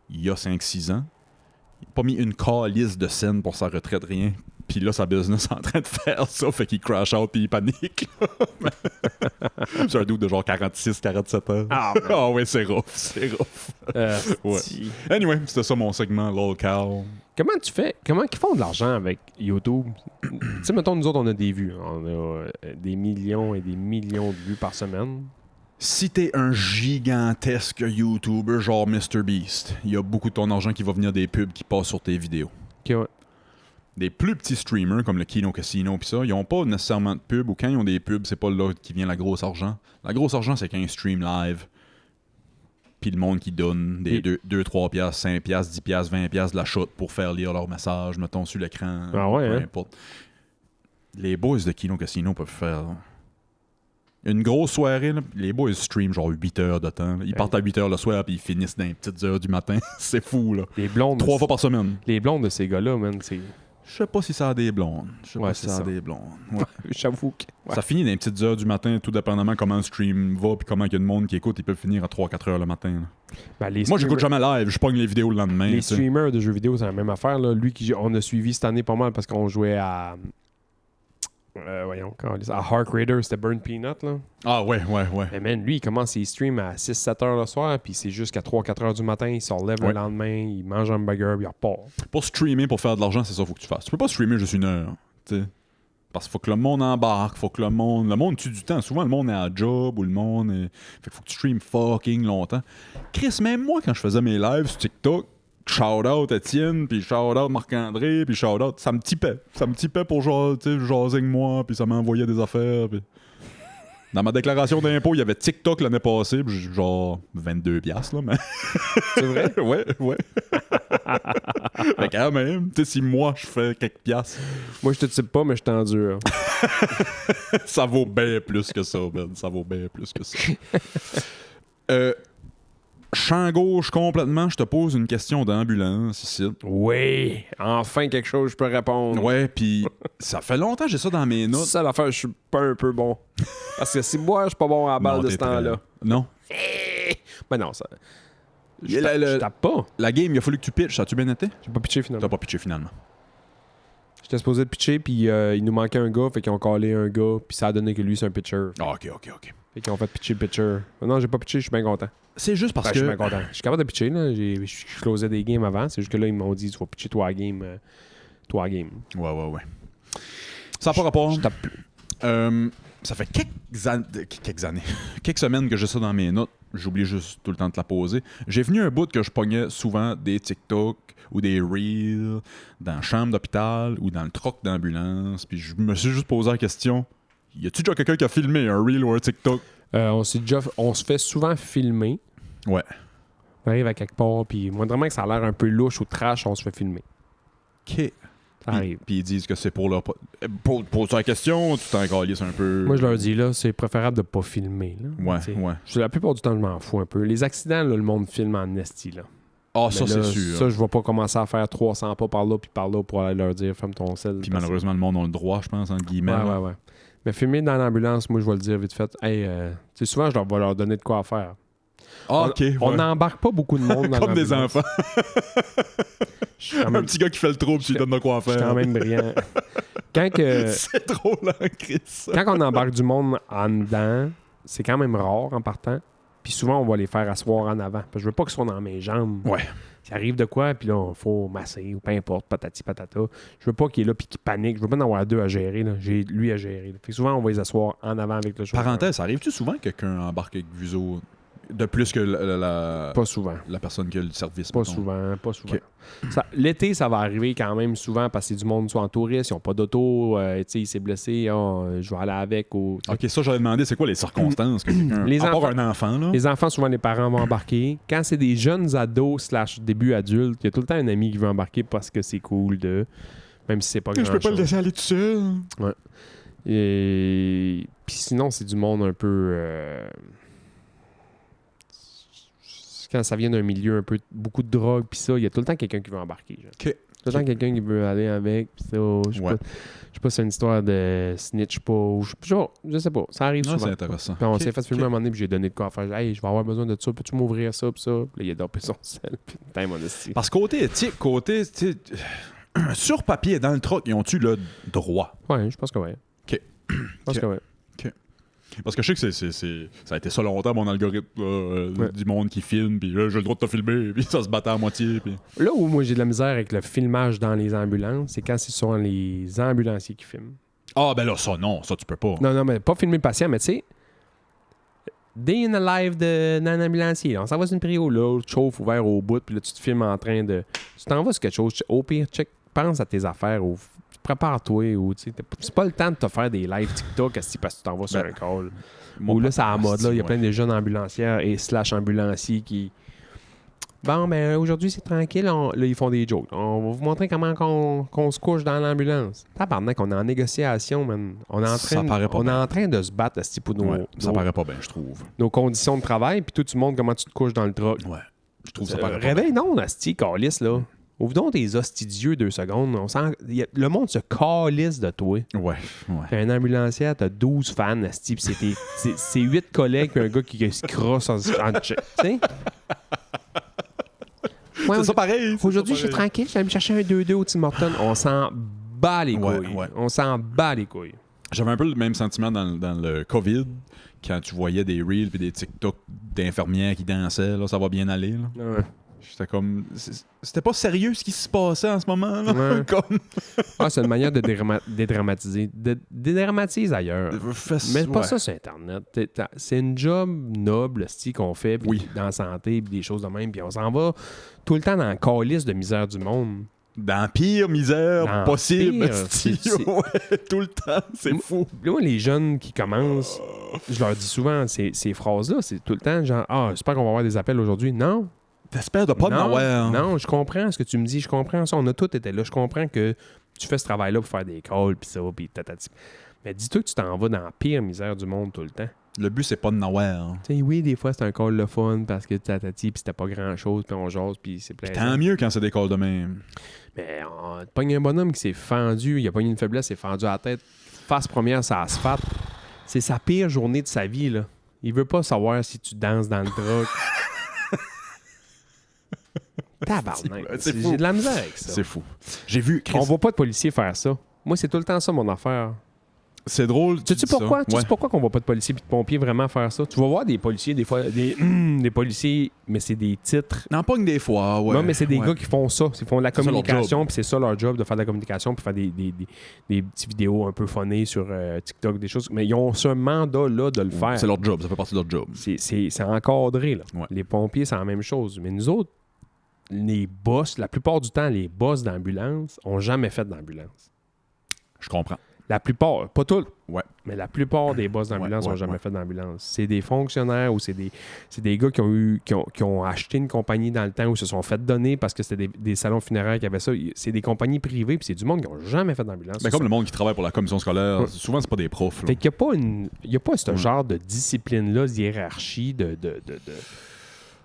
Speaker 3: Il y a 5-6 ans. Il n'a pas mis une calice de scène pour sa retraite, rien. Puis là, sa business est en train de faire ça. Fait qu'il crash out puis il panique. C'est un dude de genre 46-47 ans. Ah ouais, c'est rough. Ouais. Anyway, c'était ça mon segment LOL Cow.
Speaker 2: Comment tu fais? Comment ils font de l'argent avec YouTube? Tu sais, mettons, nous autres, on a des vues. On a des millions et des millions de vues par semaine.
Speaker 3: Si t'es un gigantesque YouTuber genre MrBeast, il y a beaucoup de ton argent qui va venir des pubs qui passent sur tes vidéos.
Speaker 2: Okay, ouais.
Speaker 3: Des plus petits streamers comme le Kino Casino pis ça, ils ont pas nécessairement de pubs, ou quand ils ont des pubs, c'est pas là qui vient la grosse argent. La grosse argent, c'est quand ils stream live. Puis le monde qui donne des 2, 3 piastres, 5 piastres, 10 piastres, 20 piastres de la shot pour faire lire leur message, mettons, sur l'écran.
Speaker 2: Ah ouais,
Speaker 3: peu
Speaker 2: hein?
Speaker 3: importe. Les boys de Kino Casino peuvent faire une grosse soirée. Là, les boys stream genre 8 heures de temps. Là. Ils partent à 8 heures le soir puis ils finissent dans les petites heures du matin. C'est fou, là.
Speaker 2: Les blondes.
Speaker 3: 3 fois par semaine.
Speaker 2: Les blondes de ces gars-là, man, c'est...
Speaker 3: Je sais pas si ça a des blondes. Je sais
Speaker 2: Ouais,
Speaker 3: pas si
Speaker 2: c'est
Speaker 3: ça a
Speaker 2: ça.
Speaker 3: des blondes. Ouais.
Speaker 2: J'avoue que... Ouais.
Speaker 3: Ça finit dans les petites heures du matin, tout dépendamment comment le stream va puis comment il y a de monde qui écoute. Ils peuvent finir à 3-4 heures le matin. Là.
Speaker 2: Ben, les
Speaker 3: Moi, j'écoute
Speaker 2: streamers-
Speaker 3: jamais live. Je pogne les vidéos le lendemain.
Speaker 2: Les
Speaker 3: tu sais.
Speaker 2: streamers de jeux vidéo, c'est la même affaire. Là. Lui, on a suivi cette année pas mal parce qu'on jouait à... voyons, à Heart Raider, c'était Burn Peanut, là.
Speaker 3: Ah ouais.
Speaker 2: Mais man, lui, il commence ses streams à 6-7 heures le soir, puis c'est jusqu'à 3-4 heures du matin, il se relève le
Speaker 3: Ouais.
Speaker 2: lendemain, il mange un burger, puis il repart.
Speaker 3: Pour streamer, pour faire de l'argent, c'est ça qu'il faut que tu fasses. Tu peux pas streamer juste 1 heure. Tu sais. Parce qu'il faut que le monde embarque, faut que le monde tue du temps. Souvent, le monde est à job ou le monde est... Fait qu'il faut que tu streames fucking longtemps. Chris, même moi, quand je faisais mes lives sur TikTok, shout-out Étienne, puis shout-out Marc-André, puis shout-out, ça me tipait. Ça me tipait pour genre, tu sais, jaser avec moi, puis ça m'envoyait des affaires, puis... Dans ma déclaration d'impôt, il y avait TikTok l'année passée, puis genre 22 piastres, là, mais...
Speaker 2: C'est vrai?
Speaker 3: ouais. Mais quand même, tu sais, si moi, je fais quelques piastres,
Speaker 2: Moi, je te type pas, mais je t'endure.
Speaker 3: ça vaut bien plus que ça, Ben. Ça vaut bien plus que ça. Champ gauche complètement, je te pose une question d'ambulance ici.
Speaker 2: Oui, enfin quelque chose, je peux répondre.
Speaker 3: Ouais, puis ça fait longtemps que j'ai ça dans mes
Speaker 2: C'est
Speaker 3: notes.
Speaker 2: ça l'affaire, je suis pas un peu bon. Parce que si moi, je suis pas bon à la balle
Speaker 3: Non,
Speaker 2: de
Speaker 3: t'es
Speaker 2: ce temps-là.
Speaker 3: Non.
Speaker 2: Ben non, ça...
Speaker 3: Il y a
Speaker 2: Je tape pas.
Speaker 3: La game, il a fallu que tu pitches. As-tu bien été?
Speaker 2: J'ai pas pitché finalement.
Speaker 3: T'as pas pitché finalement.
Speaker 2: J'étais supposé de pitcher, puis il nous manquait un gars, fait qu'ils ont callé un gars, puis ça a donné que lui, c'est un pitcher.
Speaker 3: Ah, ok.
Speaker 2: Fait qu'ils ont fait pitcher le pitcher. Non, j'ai pas pitché, je suis bien content.
Speaker 3: C'est juste parce
Speaker 2: Ben, je suis bien
Speaker 3: que...
Speaker 2: content. Je suis capable de pitcher, là. Je closais des games avant, c'est juste que là, ils m'ont dit, tu vas pitcher toi à game. Toi à game.
Speaker 3: Ouais. Ça n'a pas rapport.
Speaker 2: Je tape plus.
Speaker 3: Ça fait quelques années, quelques semaines que j'ai ça dans mes notes. J'oublie juste tout le temps de te la poser. J'ai venu un bout que je pognais souvent des TikTok ou des Reels dans la chambre d'hôpital ou dans le troc d'ambulance. Puis je me suis juste posé la question, y a-tu déjà quelqu'un qui a filmé un Reel ou un TikTok
Speaker 2: On se fait souvent filmer.
Speaker 3: Ouais.
Speaker 2: On arrive à quelque part, puis moindrement que ça a l'air un peu louche ou trash, on se fait filmer.
Speaker 3: OK.
Speaker 2: Ça arrive.
Speaker 3: Puis ils disent que c'est pour leur... Pour la question, tu t'en calisses un peu.
Speaker 2: Moi, je leur dis, là, c'est préférable de pas filmer. Là.
Speaker 3: Ouais,
Speaker 2: T'sais,
Speaker 3: ouais.
Speaker 2: La plupart du temps, je m'en fous un peu. Les accidents, là, le monde filme en esti, là.
Speaker 3: Ah,
Speaker 2: Mais
Speaker 3: ça,
Speaker 2: là,
Speaker 3: c'est sûr.
Speaker 2: Ça, je vais pas commencer à faire 300 pas par là puis par là pour aller leur dire, ferme ton sel.
Speaker 3: Puis
Speaker 2: parce-
Speaker 3: malheureusement, le monde a le droit, je pense, entre guillemets.
Speaker 2: Ouais. Mais filmer dans l'ambulance, moi, je vais le dire vite fait. Hey, tu sais, souvent, je vais leur donner de quoi à faire.
Speaker 3: Ah, OK.
Speaker 2: On
Speaker 3: ouais.
Speaker 2: n'embarque pas beaucoup de monde dans
Speaker 3: Comme des
Speaker 2: l'ambulance.
Speaker 3: enfants.
Speaker 2: Je suis quand même-
Speaker 3: Un petit gars qui fait le trou, puis tu lui donnes de quoi
Speaker 2: je suis
Speaker 3: faire.
Speaker 2: quand même brillant. Quand, que,
Speaker 3: C'est drôle, hein, Chris.
Speaker 2: quand on embarque du monde en dedans, c'est quand même rare en partant. Puis souvent, on va les faire asseoir en avant. Parce que je veux pas qu'ils soient dans mes jambes.
Speaker 3: Ouais.
Speaker 2: S'il arrive de quoi, puis là, il faut masser ou peu importe, patati patata. Je veux pas qu'il est là puis qu'il panique. Je veux pas en avoir deux à gérer. Là. J'ai lui à gérer. Là. Fait que souvent, on va les asseoir en avant avec le chauffeur.
Speaker 3: Parenthèse, ça arrive-tu souvent que quelqu'un embarque avec Vuzo de plus que
Speaker 2: Pas souvent.
Speaker 3: la personne qui a le service?
Speaker 2: Pas
Speaker 3: mettons?
Speaker 2: souvent, pas souvent.
Speaker 3: Ok.
Speaker 2: L'été, ça va arriver quand même souvent parce que c'est du monde soit en touriste, ils n'ont pas d'auto, tu sais, il s'est blessé, je vais aller avec.
Speaker 3: OK, ça, j'avais demandé, c'est quoi les circonstances que quelqu'un...
Speaker 2: Les
Speaker 3: à part
Speaker 2: enfants-
Speaker 3: un enfant, là.
Speaker 2: Les enfants, souvent, les parents vont embarquer. Quand c'est des jeunes ados / début adultes, il y a tout le temps un ami qui veut embarquer parce que c'est cool de... Même si c'est pas grand-chose.
Speaker 3: laisser aller tout seul.
Speaker 2: Et puis sinon, c'est du monde un peu... Quand ça vient d'un milieu un peu... Beaucoup de drogue, puis ça, il y a tout le temps quelqu'un qui veut embarquer. Genre.
Speaker 3: OK.
Speaker 2: Tout le temps quelqu'un qui veut aller avec, puis ça, je sais
Speaker 3: Ouais.
Speaker 2: pas. Je sais pas si c'est une histoire de snitch pas, ou je sais pas. Ça arrive
Speaker 3: Non,
Speaker 2: souvent.
Speaker 3: c'est intéressant.
Speaker 2: Puis on
Speaker 3: OK,
Speaker 2: s'est fait filmer
Speaker 3: OK.
Speaker 2: un moment donné, puis j'ai donné de quoi faire. Hey, je vais avoir besoin de ça, peux-tu m'ouvrir ça, puis ça? Puis là, il a dopé son sel, puis putain, mon esti.
Speaker 3: Parce que côté éthique, tu sais, sur papier, dans le truck, ils ont-tu le droit?
Speaker 2: Ouais, je pense que ouais.
Speaker 3: OK.
Speaker 2: Je pense
Speaker 3: OK.
Speaker 2: que ouais.
Speaker 3: Parce que je sais que ça a été ça longtemps, mon algorithme,
Speaker 2: Ouais.
Speaker 3: du monde qui filme, puis là, j'ai le droit de te filmer, puis ça se battait à moitié. Puis...
Speaker 2: Là où moi j'ai de la misère avec le filmage dans les ambulances, c'est quand ce sont les ambulanciers qui filment.
Speaker 3: Ah, ben là, ça, non, ça, tu peux pas.
Speaker 2: Non, mais pas filmer le patient, mais tu sais, day in the life d'un ambulancier. Là. On s'en va sur une prio, là, tu chauffes ouvert au bout, puis là, tu te filmes en train de. Tu t'en vas sur quelque chose, au pire, check, pense à tes affaires, ou prépare-toi, ou tu sais, c'est pas le temps de te faire des lives TikTok parce que tu t'en vas sur un call. Ou là, c'est à la mode, là, il y a plein de jeunes ambulancières et / ambulanciers qui. Bon, ben aujourd'hui, c'est tranquille. Là, ils font des jokes. On va vous montrer comment qu'on se couche dans l'ambulance. Tabarnak, on est en négociation, man. On est en
Speaker 3: Ça
Speaker 2: train,
Speaker 3: paraît pas
Speaker 2: on est
Speaker 3: bien.
Speaker 2: en train de se battre asti, pour
Speaker 3: Ouais, ça paraît pas bien, je trouve.
Speaker 2: nos conditions de travail, puis toi, tu montres comment tu te couches dans le truck.
Speaker 3: Ouais, je trouve ça paraît pas
Speaker 2: Réveille non, asti, calice, là. Ouvre donc tes hostidieux 2 secondes. Le monde se calisse de toi.
Speaker 3: bien. Ouais.
Speaker 2: T'as un ambulancier, t'as 12 fans, asti, pis c'est 8 collègues, puis un gars qui se crosse en check. Tu sais? Ouais,
Speaker 3: C'est ça pareil.
Speaker 2: aujourd'hui, je suis tranquille, je vais me chercher un 2-2 au Tim Hortons. On s'en bat les couilles.
Speaker 3: Ouais.
Speaker 2: On s'en bat les couilles.
Speaker 3: J'avais un peu le même sentiment dans le COVID, quand tu voyais des reels et des TikTok d'infirmières qui dansaient, là, ça va bien aller. Là.
Speaker 2: Ouais.
Speaker 3: J'étais comme... C'était pas sérieux ce qui se passait en ce moment. Là.
Speaker 2: Ouais.
Speaker 3: Comme...
Speaker 2: Ah, c'est une manière de dédramatiser. Dédramatise ailleurs. Mais pas ça sur Internet. C'est une job noble esti, qu'on fait puis
Speaker 3: Oui.
Speaker 2: dans la santé, puis des choses de même. Puis on s'en va tout le temps dans la calice de misère du monde.
Speaker 3: Dans la pire misère
Speaker 2: Dans
Speaker 3: possible.
Speaker 2: pire,
Speaker 3: esti.
Speaker 2: c'est-
Speaker 3: Ouais, tout le temps. C'est fou.
Speaker 2: Là, moi, les jeunes qui commencent, je leur dis souvent ces phrases-là. C'est tout le temps genre, ah, j'espère qu'on va avoir des appels aujourd'hui. Non.
Speaker 3: T'espères de pas
Speaker 2: non,
Speaker 3: de Noël.
Speaker 2: non, je comprends ce que tu me dis. Je comprends ça. On a tous été là. Je comprends que tu fais ce travail-là pour faire des calls, puis ça, puis tatati. Mais dis-toi que tu t'en vas dans la pire misère du monde tout le temps.
Speaker 3: Le but, c'est pas de Noël.
Speaker 2: Tu sais, oui, des fois, c'est un call le fun parce que tatati, puis c'était pas grand-chose, puis on jase, puis c'est plaisant.
Speaker 3: Tant mieux quand c'est des calls de même.
Speaker 2: Mais on pogne un bonhomme qui s'est fendu, il a pogné une faiblesse, s'est fendu à la tête, face première, ça asphalte. C'est sa pire journée de sa vie, là. Il veut pas savoir si tu danses dans le truck. Tabarnak.
Speaker 3: C'est fou.
Speaker 2: J'ai de la misère avec ça.
Speaker 3: C'est fou. J'ai vu... Chris,
Speaker 2: On voit pas de policiers faire ça. Moi, c'est tout le temps ça, mon affaire.
Speaker 3: c'est drôle.
Speaker 2: Tu sais
Speaker 3: dis ça.
Speaker 2: pourquoi? Tu
Speaker 3: Ouais.
Speaker 2: sais pourquoi qu'on voit pas de policiers et de pompiers vraiment faire ça? Tu vas voir des policiers, des fois, des policiers, mais c'est des titres.
Speaker 3: N'en pogne des fois, ouais.
Speaker 2: Non, mais c'est des
Speaker 3: Ouais.
Speaker 2: gars qui font ça. Ils font de la
Speaker 3: C'est ça leur
Speaker 2: communication, puis c'est ça leur job, de faire de la communication, puis faire des petites vidéos un peu funnées sur TikTok, des choses. Mais ils ont ce mandat-là de le faire.
Speaker 3: C'est leur job, ça fait partie de leur job.
Speaker 2: C'est encadré, là.
Speaker 3: Ouais.
Speaker 2: Les pompiers, c'est la même chose. Mais nous autres, les boss, la plupart du temps, les boss d'ambulance ont jamais fait d'ambulance.
Speaker 3: Je comprends.
Speaker 2: La plupart, pas tous,
Speaker 3: Ouais.
Speaker 2: mais la plupart des boss d'ambulance
Speaker 3: Ouais,
Speaker 2: n'ont jamais
Speaker 3: ouais.
Speaker 2: fait d'ambulance. C'est des fonctionnaires ou c'est des gars qui ont acheté une compagnie dans le temps ou se sont fait donner parce que c'était des salons funéraires qui avaient ça. C'est des compagnies privées, puis c'est du monde qui n'ont jamais fait d'ambulance.
Speaker 3: Ben, comme le monde qui travaille pour la commission scolaire,
Speaker 2: Ouais.
Speaker 3: souvent, c'est pas des profs. Là.
Speaker 2: Fait qu'il n'y a pas ce
Speaker 3: Ouais.
Speaker 2: genre de discipline-là, d'hiérarchie, de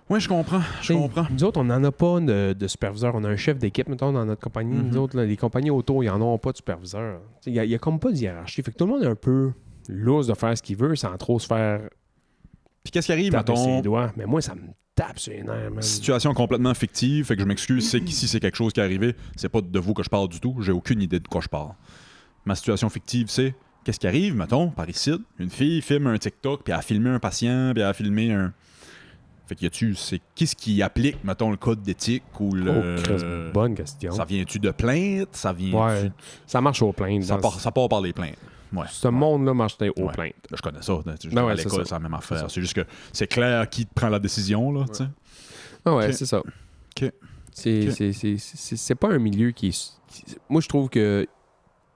Speaker 3: Ouais, je comprends. Je comprends.
Speaker 2: Nous autres, on n'en a pas de superviseur. On a un chef d'équipe, mettons, dans notre compagnie. Nous autres, là, les compagnies auto, ils n'en ont pas de superviseur. Il n'y a comme pas de hiérarchie. Fait que tout le monde est un peu loose de faire ce qu'il veut sans trop se faire
Speaker 3: Puis qu'est-ce qui arrive,
Speaker 2: taper
Speaker 3: mettons,
Speaker 2: ses doigts. Mais moi, ça me tape sur les nerfs, man.
Speaker 3: situation complètement fictive, fait que je m'excuse, c'est que si c'est quelque chose qui est arrivé, c'est pas de vous que je parle du tout, j'ai aucune idée de quoi je parle. Ma situation fictive, c'est qu'est-ce qui arrive, mettons, par ici, une fille filme un TikTok, puis elle a filmé un patient, puis elle a filmé un... Fait que c'est qu'est-ce qui applique, mettons, le code d'éthique ou le...
Speaker 2: Oh, Chris, bonne question.
Speaker 3: Ça vient-tu de plainte? Ça vient
Speaker 2: Ouais, ça marche aux plaintes.
Speaker 3: ça part par les plaintes. Ouais.
Speaker 2: Ce monde-là marche aux
Speaker 3: Ouais.
Speaker 2: plaintes.
Speaker 3: Là, je connais ça.
Speaker 2: Ben ouais,
Speaker 3: à
Speaker 2: c'est
Speaker 3: l'école,
Speaker 2: ça.
Speaker 3: c'est la même affaire.
Speaker 2: C'est ça.
Speaker 3: C'est juste que c'est clair qui prend la décision, là, tu sais.
Speaker 2: Ah ouais,
Speaker 3: Ok.
Speaker 2: c'est ça.
Speaker 3: Ok.
Speaker 2: C'est,
Speaker 3: Ok.
Speaker 2: c'est pas un milieu moi, je trouve que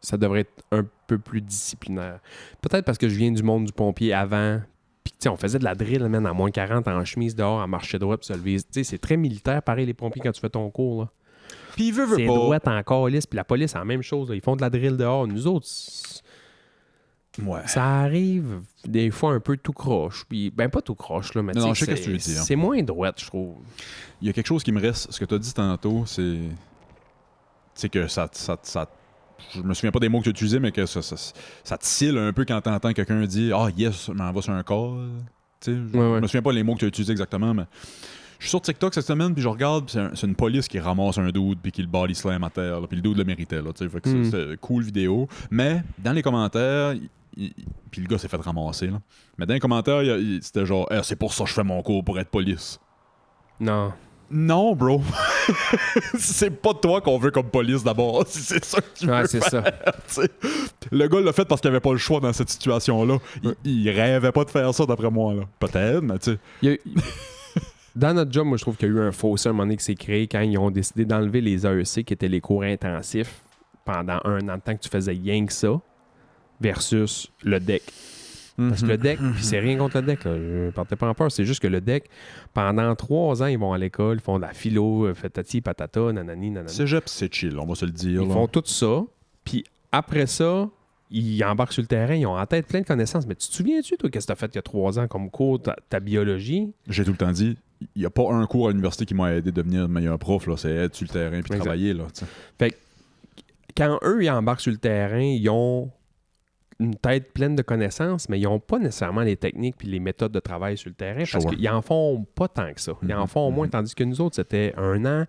Speaker 2: ça devrait être un peu plus disciplinaire. Peut-être parce que je viens du monde du pompier avant. Puis, tu sais, on faisait de la drill, man, à moins 40, en chemise dehors, en marché droit, puis se lever. Tu sais, c'est très militaire, pareil, les pompiers, quand tu fais ton cours, là.
Speaker 3: Puis il veut
Speaker 2: C'est
Speaker 3: pas.
Speaker 2: droite en calice, puis la police, c'est la même chose, là. Ils font de la drill dehors. Nous autres,
Speaker 3: Ouais.
Speaker 2: ça arrive des fois un peu tout croche. Puis, ben, pas tout croche, là, mais
Speaker 3: Non,
Speaker 2: tu sais,
Speaker 3: je sais ce que tu veux dire.
Speaker 2: c'est moins droite, je trouve.
Speaker 3: Il y a quelque chose qui me reste. Ce que tu as dit tantôt, c'est que ça. Je me souviens pas des mots que tu utilisais, mais que ça te scille un peu quand tu entends quelqu'un dire ah, yes, m'en va sur un call. Tu sais, je
Speaker 2: Ouais.
Speaker 3: me souviens pas les mots que tu as utilisés exactement, mais. Je suis sur TikTok cette semaine, puis je regarde, puis c'est une police qui ramasse un dude, puis qui le body slam à terre, là, puis le dude le méritait. Là, tu sais, fait que c'est cool vidéo. Mais dans les commentaires, puis le gars s'est fait ramasser. Là. Mais dans les commentaires, c'était genre c'est pour ça que je fais mon cours pour être police.
Speaker 2: Non.
Speaker 3: Non, bro. C'est pas toi qu'on veut comme police d'abord. Si c'est ça que tu
Speaker 2: Ouais,
Speaker 3: veux
Speaker 2: c'est
Speaker 3: faire,
Speaker 2: ça.
Speaker 3: tu sais. Le gars l'a fait parce qu'il avait pas le choix dans cette situation-là. Il rêvait pas de faire ça, d'après moi. Là. Peut-être, mais tu sais.
Speaker 2: Il y a- Dans notre job, moi, je trouve qu'il y a eu un fossé à un moment donné qui s'est créé quand ils ont décidé d'enlever les AEC, qui étaient les cours intensifs, pendant un an de temps que tu faisais rien que ça, versus le deck. Parce que le deck, puis c'est rien contre le deck, là, je partais pas en peur, c'est juste que le deck, pendant 3 ans, ils vont à l'école, ils font de la philo, fatati, patata, nanani, nanani.
Speaker 3: Cégep, c'est chill, on va se le dire.
Speaker 2: Ils
Speaker 3: là.
Speaker 2: font tout ça, puis après ça, ils embarquent sur le terrain, ils ont en tête plein de connaissances. Mais tu te souviens-tu, toi, qu'est-ce que tu as fait il y a 3 ans comme cours, ta biologie?
Speaker 3: J'ai tout le temps dit, il n'y a pas un cours à l'université qui m'a aidé à devenir meilleur prof, là. C'est être sur le terrain puis
Speaker 2: Exact.
Speaker 3: travailler. Là, tu sais.
Speaker 2: Fait que quand eux, ils embarquent sur le terrain, ils ont une tête pleine de connaissances, mais ils n'ont pas nécessairement les techniques puis les méthodes de travail sur le terrain parce
Speaker 3: Sure.
Speaker 2: qu'ils en font pas tant que ça. Ils en font moins, tandis que nous autres, c'était un an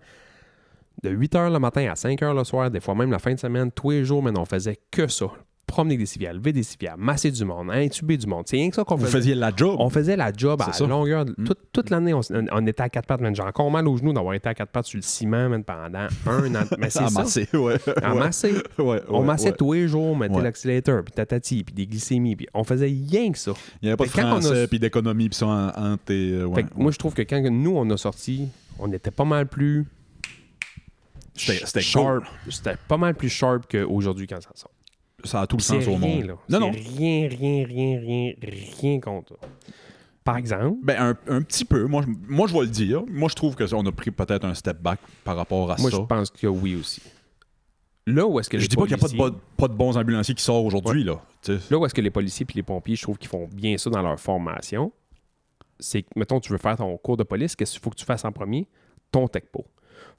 Speaker 2: de 8 h le matin à 5 h le soir, des fois même la fin de semaine, tous les jours, mais on faisait que ça. Promener des civières, lever des civières, masser du monde, intuber du monde. C'est rien que ça qu'on
Speaker 3: Vous
Speaker 2: faisait.
Speaker 3: faisiez la job.
Speaker 2: On faisait la job
Speaker 3: C'est
Speaker 2: à
Speaker 3: ça.
Speaker 2: longueur. Toute l'année, on était à 4 pattes. Man. J'ai encore mal aux genoux d'avoir été à 4 pattes sur le ciment man, pendant un an. Mais c'est ça.
Speaker 3: Amassé, ouais.
Speaker 2: Amassé.
Speaker 3: Ouais,
Speaker 2: On
Speaker 3: ouais,
Speaker 2: massait
Speaker 3: ouais.
Speaker 2: tous les jours, on mettait
Speaker 3: Ouais.
Speaker 2: l'accélérateur, puis tatati, puis des glycémies. Puis on faisait rien que ça.
Speaker 3: Il n'y avait pas de
Speaker 2: Fait que quand on a-
Speaker 3: français puis d'économie puis ça en tes... ouais,
Speaker 2: Fait que moi, je trouve que quand nous, on a sorti, on était pas mal plus
Speaker 3: C'était
Speaker 2: sharp.
Speaker 3: cool.
Speaker 2: C'était pas mal plus sharp qu'aujourd'hui quand ça sort.
Speaker 3: Ça a tout le
Speaker 2: C'est
Speaker 3: sens au
Speaker 2: rien,
Speaker 3: monde.
Speaker 2: là.
Speaker 3: Non,
Speaker 2: C'est
Speaker 3: non.
Speaker 2: rien contre ça. Par exemple,
Speaker 3: Ben, un petit peu. Moi, je vais le dire. Moi, je trouve qu'on a pris peut-être un step back par rapport à
Speaker 2: moi,
Speaker 3: ça.
Speaker 2: je pense que oui aussi. Là où est-ce que
Speaker 3: Je
Speaker 2: les
Speaker 3: dis pas qu'il n'y a
Speaker 2: policiers-
Speaker 3: pas de bons ambulanciers qui sortent aujourd'hui, là. Tu sais.
Speaker 2: Là où est-ce que les policiers et les pompiers, je trouve qu'ils font bien ça dans leur formation, c'est que, mettons, tu veux faire ton cours de police, qu'est-ce qu'il faut que tu fasses en premier? Ton TECPO.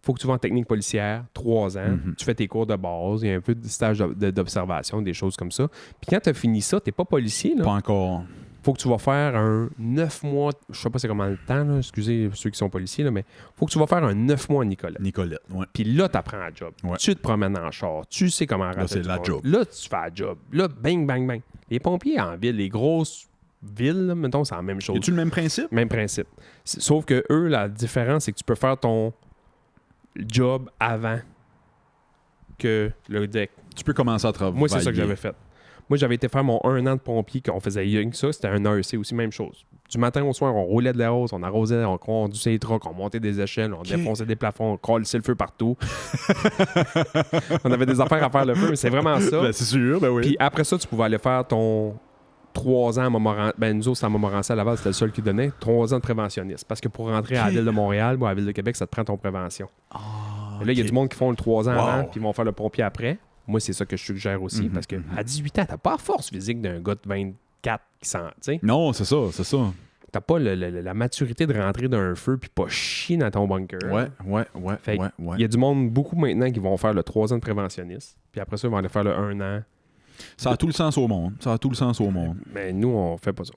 Speaker 2: Faut que tu vas en technique policière, 3 ans, tu fais tes cours de base, il y a un peu de stage d'observation, des choses comme ça. Puis quand tu as fini ça, t'es pas policier, là.
Speaker 3: Pas encore.
Speaker 2: Faut que tu vas faire un 9 mois, je sais pas c'est comment le temps, là, excusez ceux qui sont policiers, là, mais faut que tu vas faire un 9 mois à Nicolette.
Speaker 3: Nicolette, ouais.
Speaker 2: Puis là, tu apprends la job.
Speaker 3: Ouais.
Speaker 2: Tu te promènes en char. Tu sais comment rentrer
Speaker 3: c'est
Speaker 2: du
Speaker 3: la
Speaker 2: monde.
Speaker 3: job.
Speaker 2: Là, tu fais la job. Là, bang, bang, bang. Les pompiers en ville, les grosses villes, là, mettons, c'est la même chose.
Speaker 3: Es-tu le même principe?
Speaker 2: Même principe. Sauf que eux, la différence, c'est que tu peux faire ton job avant que le deck.
Speaker 3: Tu peux commencer à travailler.
Speaker 2: Moi, c'est ça que j'avais fait. Moi, j'avais été faire mon 1 an de pompier, qu'on faisait rien que ça. C'était un AEC aussi, même chose. Du matin au soir, on roulait de la hausse, on arrosait, on conduisait les trucks, on montait des échelles, on défonçait des plafonds, on collait le feu partout. On avait des affaires à faire le feu, mais c'est vraiment ça.
Speaker 3: Ben, c'est sûr, ben oui.
Speaker 2: Puis après ça, tu pouvais aller faire ton 3 ans à Montmorency. Ben, nous autres, c'était à Montmorency à Laval, c'était le seul qui donnait. 3 ans de préventionniste. Parce que pour rentrer à la Ville de Montréal ou à la Ville de Québec, ça te prend ton prévention. Et là, il y a du monde qui font le 3 ans avant, puis ils vont faire le pompier après. Moi, c'est ça que je suggère aussi, parce que à 18 ans, t'as pas la force physique d'un gars de 24 qui sent.
Speaker 3: Non, c'est ça, c'est ça.
Speaker 2: T'as pas la maturité de rentrer d'un feu puis pas chier dans ton bunker.
Speaker 3: Ouais.
Speaker 2: Fait il y a du monde beaucoup maintenant qui vont faire le 3 ans de préventionniste. Puis après ça, ils vont aller faire le 1 an.
Speaker 3: Ça a tout le sens au monde. Ça a tout le sens au monde.
Speaker 2: Mais nous, on fait pas ça.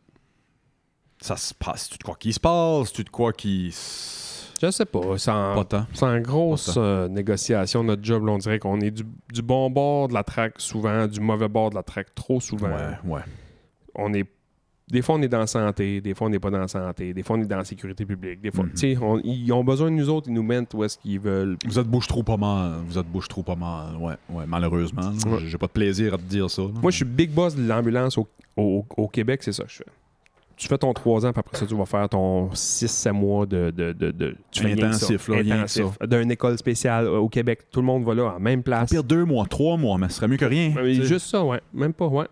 Speaker 3: Ça se passe. Tu te crois qu'il se passe? Tu te crois qu'il...
Speaker 2: Je sais pas.
Speaker 3: Pas tant.
Speaker 2: Sans grosse négociation, notre job, là, on dirait qu'on est du bon bord de la traque souvent, du mauvais bord de la traque trop souvent.
Speaker 3: Ouais.
Speaker 2: Des fois, on est dans la santé, des fois, on n'est pas dans la santé, des fois, on est dans la sécurité publique. Des fois, tu sais, ils ont besoin de nous autres, ils nous mettent où est-ce qu'ils veulent.
Speaker 3: Vous êtes bouche trop pas mal. Ouais, malheureusement.
Speaker 2: Ouais.
Speaker 3: J'ai pas de plaisir à te dire ça. Là.
Speaker 2: Moi, je suis big boss de l'ambulance au Québec, c'est ça que je fais. Tu fais ton 3 ans, puis après ça, tu vas faire ton 6-7 mois de tu fais
Speaker 3: intensif, là, rien que ça.
Speaker 2: D'une école spéciale au Québec. Tout le monde va là, en même
Speaker 3: Au
Speaker 2: place.
Speaker 3: pire, 2 mois, 3 mois, mais ce serait mieux que rien.
Speaker 2: Juste ça, ouais. Même pas, ouais.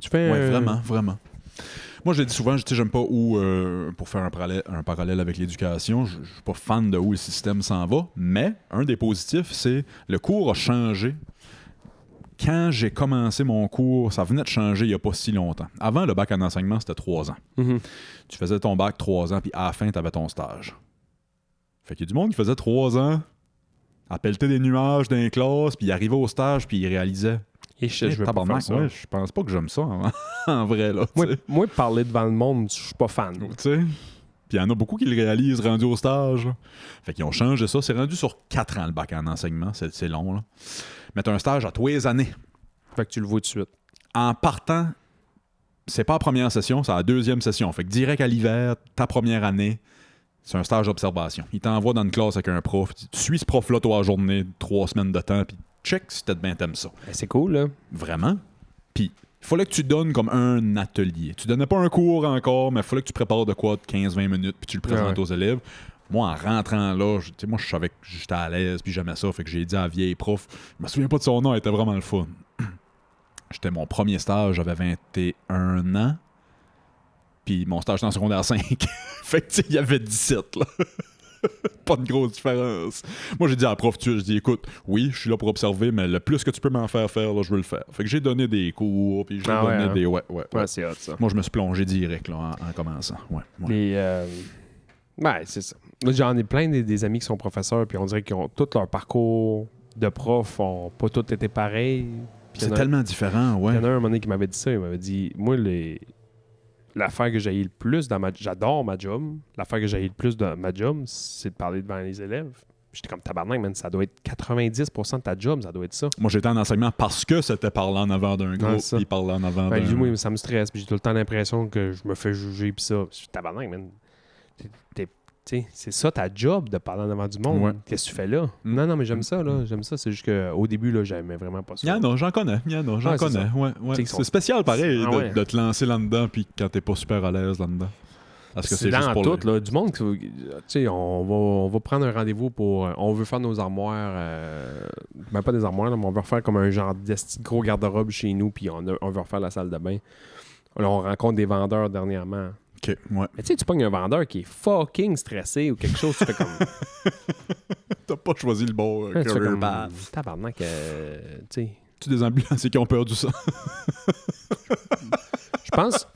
Speaker 2: Tu fais
Speaker 3: Ouais, vraiment. Moi, je l'ai dit souvent, j'aime pas où, pour faire un parallèle avec l'éducation, je suis pas fan de où le système s'en va, mais un des positifs, c'est le cours a changé. Quand j'ai commencé mon cours, ça venait de changer il n'y a pas si longtemps. Avant, le bac en enseignement, c'était 3 ans. Tu faisais ton bac 3 ans, puis à la fin, tu avais ton stage. Fait qu'il y a du monde qui faisait 3 ans, à pelleter des nuages dans les classes, puis il arrivait au stage, puis il réalisait.
Speaker 2: Et je veux pas faire ça.
Speaker 3: Ouais, je pense pas que j'aime ça, en vrai. Là,
Speaker 2: moi, parler devant le monde, je suis pas fan.
Speaker 3: Tu sais? Puis il y en a beaucoup qui le réalisent rendu au stage. Là. Fait qu'ils ont changé ça. C'est rendu sur 4 ans le bac en enseignement. C'est long. Là. Mais t'as un stage à tous les années.
Speaker 2: Fait que tu le vois tout de suite.
Speaker 3: En partant, c'est pas la première session, c'est la deuxième session. Fait que direct à l'hiver, ta première année, c'est un stage d'observation. Il t'envoie dans une classe avec un prof. Tu suis ce prof-là, toi, la journée, 3 semaines de temps, puis check si t'aimes ça.
Speaker 2: Ben, c'est cool, là.
Speaker 3: Vraiment. Puis il fallait que tu donnes comme un atelier. Tu donnais pas un cours encore, mais il fallait que tu prépares de quoi de 15-20 minutes, puis tu le présentes aux élèves. Moi, en rentrant là, moi, je savais que j'étais à l'aise, puis j'aimais ça. Fait que j'ai dit à la vieille prof, je me souviens pas de son nom, elle était vraiment le fun. J'étais mon premier stage, j'avais 21 ans. Puis mon stage était en secondaire 5. Fait que, tu sais, il y avait 17, là. Pas de grosse différence. Moi, j'ai dit à la prof, je dis, écoute, oui, je suis là pour observer, mais le plus que tu peux m'en faire, là, je veux le faire. Fait que j'ai donné des cours, puis j'ai donné des... Ouais,
Speaker 2: c'est hot, ça.
Speaker 3: Moi, je me suis plongé direct, là, en commençant.
Speaker 2: Ouais, c'est ça. J'en ai plein des amis qui sont professeurs, puis on dirait qu'ils ont tout leur parcours de prof ont pas tous été pareils.
Speaker 3: C'est tellement différent, ouais.
Speaker 2: Il y en a un moment donné qui m'avait dit ça. Il m'avait dit, moi, l'affaire que j'ai le plus j'adore ma job. L'affaire que j'ai le plus dans ma job, c'est de parler devant les élèves. J'étais comme tabarnak, man. Ça doit être 90% de ta job, ça doit être ça.
Speaker 3: Moi, j'étais en enseignement parce que c'était parler en avant d'un groupe, puis parler en avant d'un...
Speaker 2: Moi, ça me stresse, puis j'ai tout le temps l'impression que je me fais juger, puis ça. Je suis tabarnak, man. C'est ça ta job, de parler en avant du monde. Ouais. Qu'est-ce que tu fais là? Non, mais j'aime ça, là. J'aime ça. C'est juste qu'au début, là, j'aimais vraiment pas ça.
Speaker 3: Il y en a, j'en connais. Ouais. C'est spécial, pareil, de te lancer là-dedans, puis quand t'es pas super à l'aise là-dedans. Parce que c'est juste pour
Speaker 2: tout, là, du monde, tu sais, on va prendre un rendez-vous pour... on veut faire nos armoires... ben, pas des armoires, là, mais on veut refaire comme un genre de gros garde-robe chez nous, puis on veut refaire la salle de bain. Là, on rencontre des vendeurs dernièrement.
Speaker 3: OK, ouais.
Speaker 2: Mais tu sais, tu pognes un vendeur qui est fucking stressé ou quelque chose, tu fais comme...
Speaker 3: T'as pas choisi le bon career path.
Speaker 2: Tabarnak, tu sais...
Speaker 3: Tu des ambulanciers qui ont peur du sang.
Speaker 2: Je pense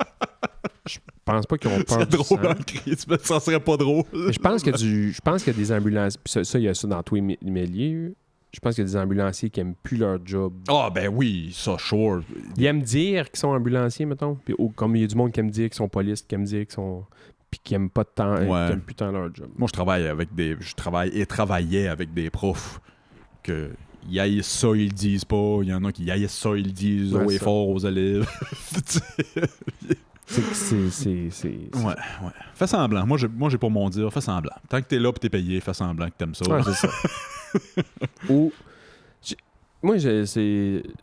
Speaker 2: pas qu'ils ont peur du sang.
Speaker 3: C'est drôle, ça serait pas drôle.
Speaker 2: Mais je pense qu'il y a des ambulanciers... Puis ça, il y a ça dans tous les milieux. Je pense qu'il y a des ambulanciers qui aiment plus leur job.
Speaker 3: Ah, ben oui, ça, sure.
Speaker 2: Ils aiment dire qu'ils sont ambulanciers, mettons. Puis, comme il y a du monde qui aime dire qu'ils sont polices, qui aime dire qu'ils sont... Puis qui aiment pas de temps, qui aiment plus tant leur job.
Speaker 3: Moi, je travaillais avec des profs que ils haïssent ça, ils le disent pas. Il y en a qui haïssent ça, ils le disent haut et fort aux élèves. Ouais. Fais semblant. Moi, j'ai pour mon dire, fais semblant. Tant que t'es là pis t'es payé, fais semblant que t'aimes ça.
Speaker 2: Ouais, c'est ça. Ou... Moi,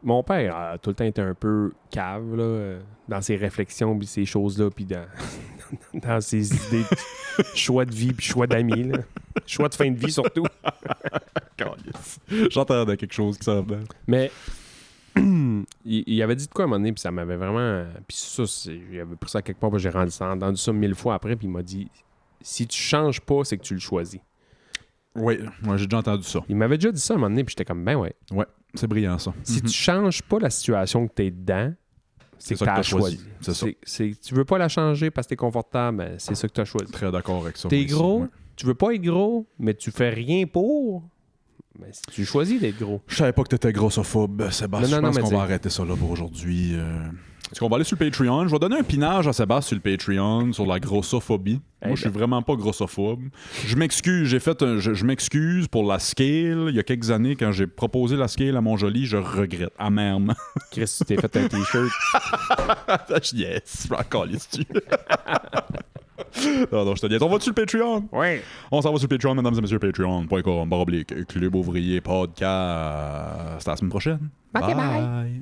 Speaker 2: mon père a tout le temps été un peu cave là, dans ses réflexions puis ces choses-là, puis dans ses idées de choix de vie puis choix d'amis. Là. Choix de fin de vie surtout.
Speaker 3: J'entendais quelque chose qui s'en venait.
Speaker 2: Mais il avait dit de quoi à un moment donné, puis ça m'avait vraiment... Puis ça, j'avais pris ça quelque part, puis j'ai entendu ça 1000 fois après, puis il m'a dit, si tu changes pas, c'est que tu le choisis.
Speaker 3: Oui, moi j'ai déjà entendu ça.
Speaker 2: Il m'avait déjà dit ça à un moment donné, puis j'étais comme, ben ouais.
Speaker 3: Ouais, c'est brillant ça.
Speaker 2: Si tu changes pas la situation que t'es dedans, c'est que
Speaker 3: ça que
Speaker 2: t'as choisi.
Speaker 3: C'est ça.
Speaker 2: Tu veux pas la changer parce que t'es confortable, ben, c'est ça que t'as choisi.
Speaker 3: Très d'accord avec ça.
Speaker 2: T'es
Speaker 3: moi aussi,
Speaker 2: gros,
Speaker 3: ouais.
Speaker 2: tu veux pas être gros, mais tu fais rien pour, ben, si tu choisis d'être gros.
Speaker 3: Je savais pas que t'étais grossophobe, Sébastien.
Speaker 2: Non,
Speaker 3: Je pense
Speaker 2: mais
Speaker 3: qu'on va arrêter ça là pour aujourd'hui. Est-ce qu'on va aller sur le Patreon? Je vais donner un pinage à Sébastien sur le Patreon, sur la grossophobie. Moi, je suis vraiment pas grossophobe. Je m'excuse, je m'excuse pour la scale. Il y a quelques années, quand j'ai proposé la scale à mon joli, je regrette amèrement.
Speaker 2: Chris, tu t'es fait un t-shirt.
Speaker 3: Yes, je m'en calisse-tu. Non, je te dis, on va sur le Patreon?
Speaker 2: Ouais.
Speaker 3: On s'en va sur le Patreon, mesdames et messieurs, patreon.com/Club Ouvrier Podcast. À la semaine prochaine.
Speaker 2: Bye.
Speaker 3: Bye.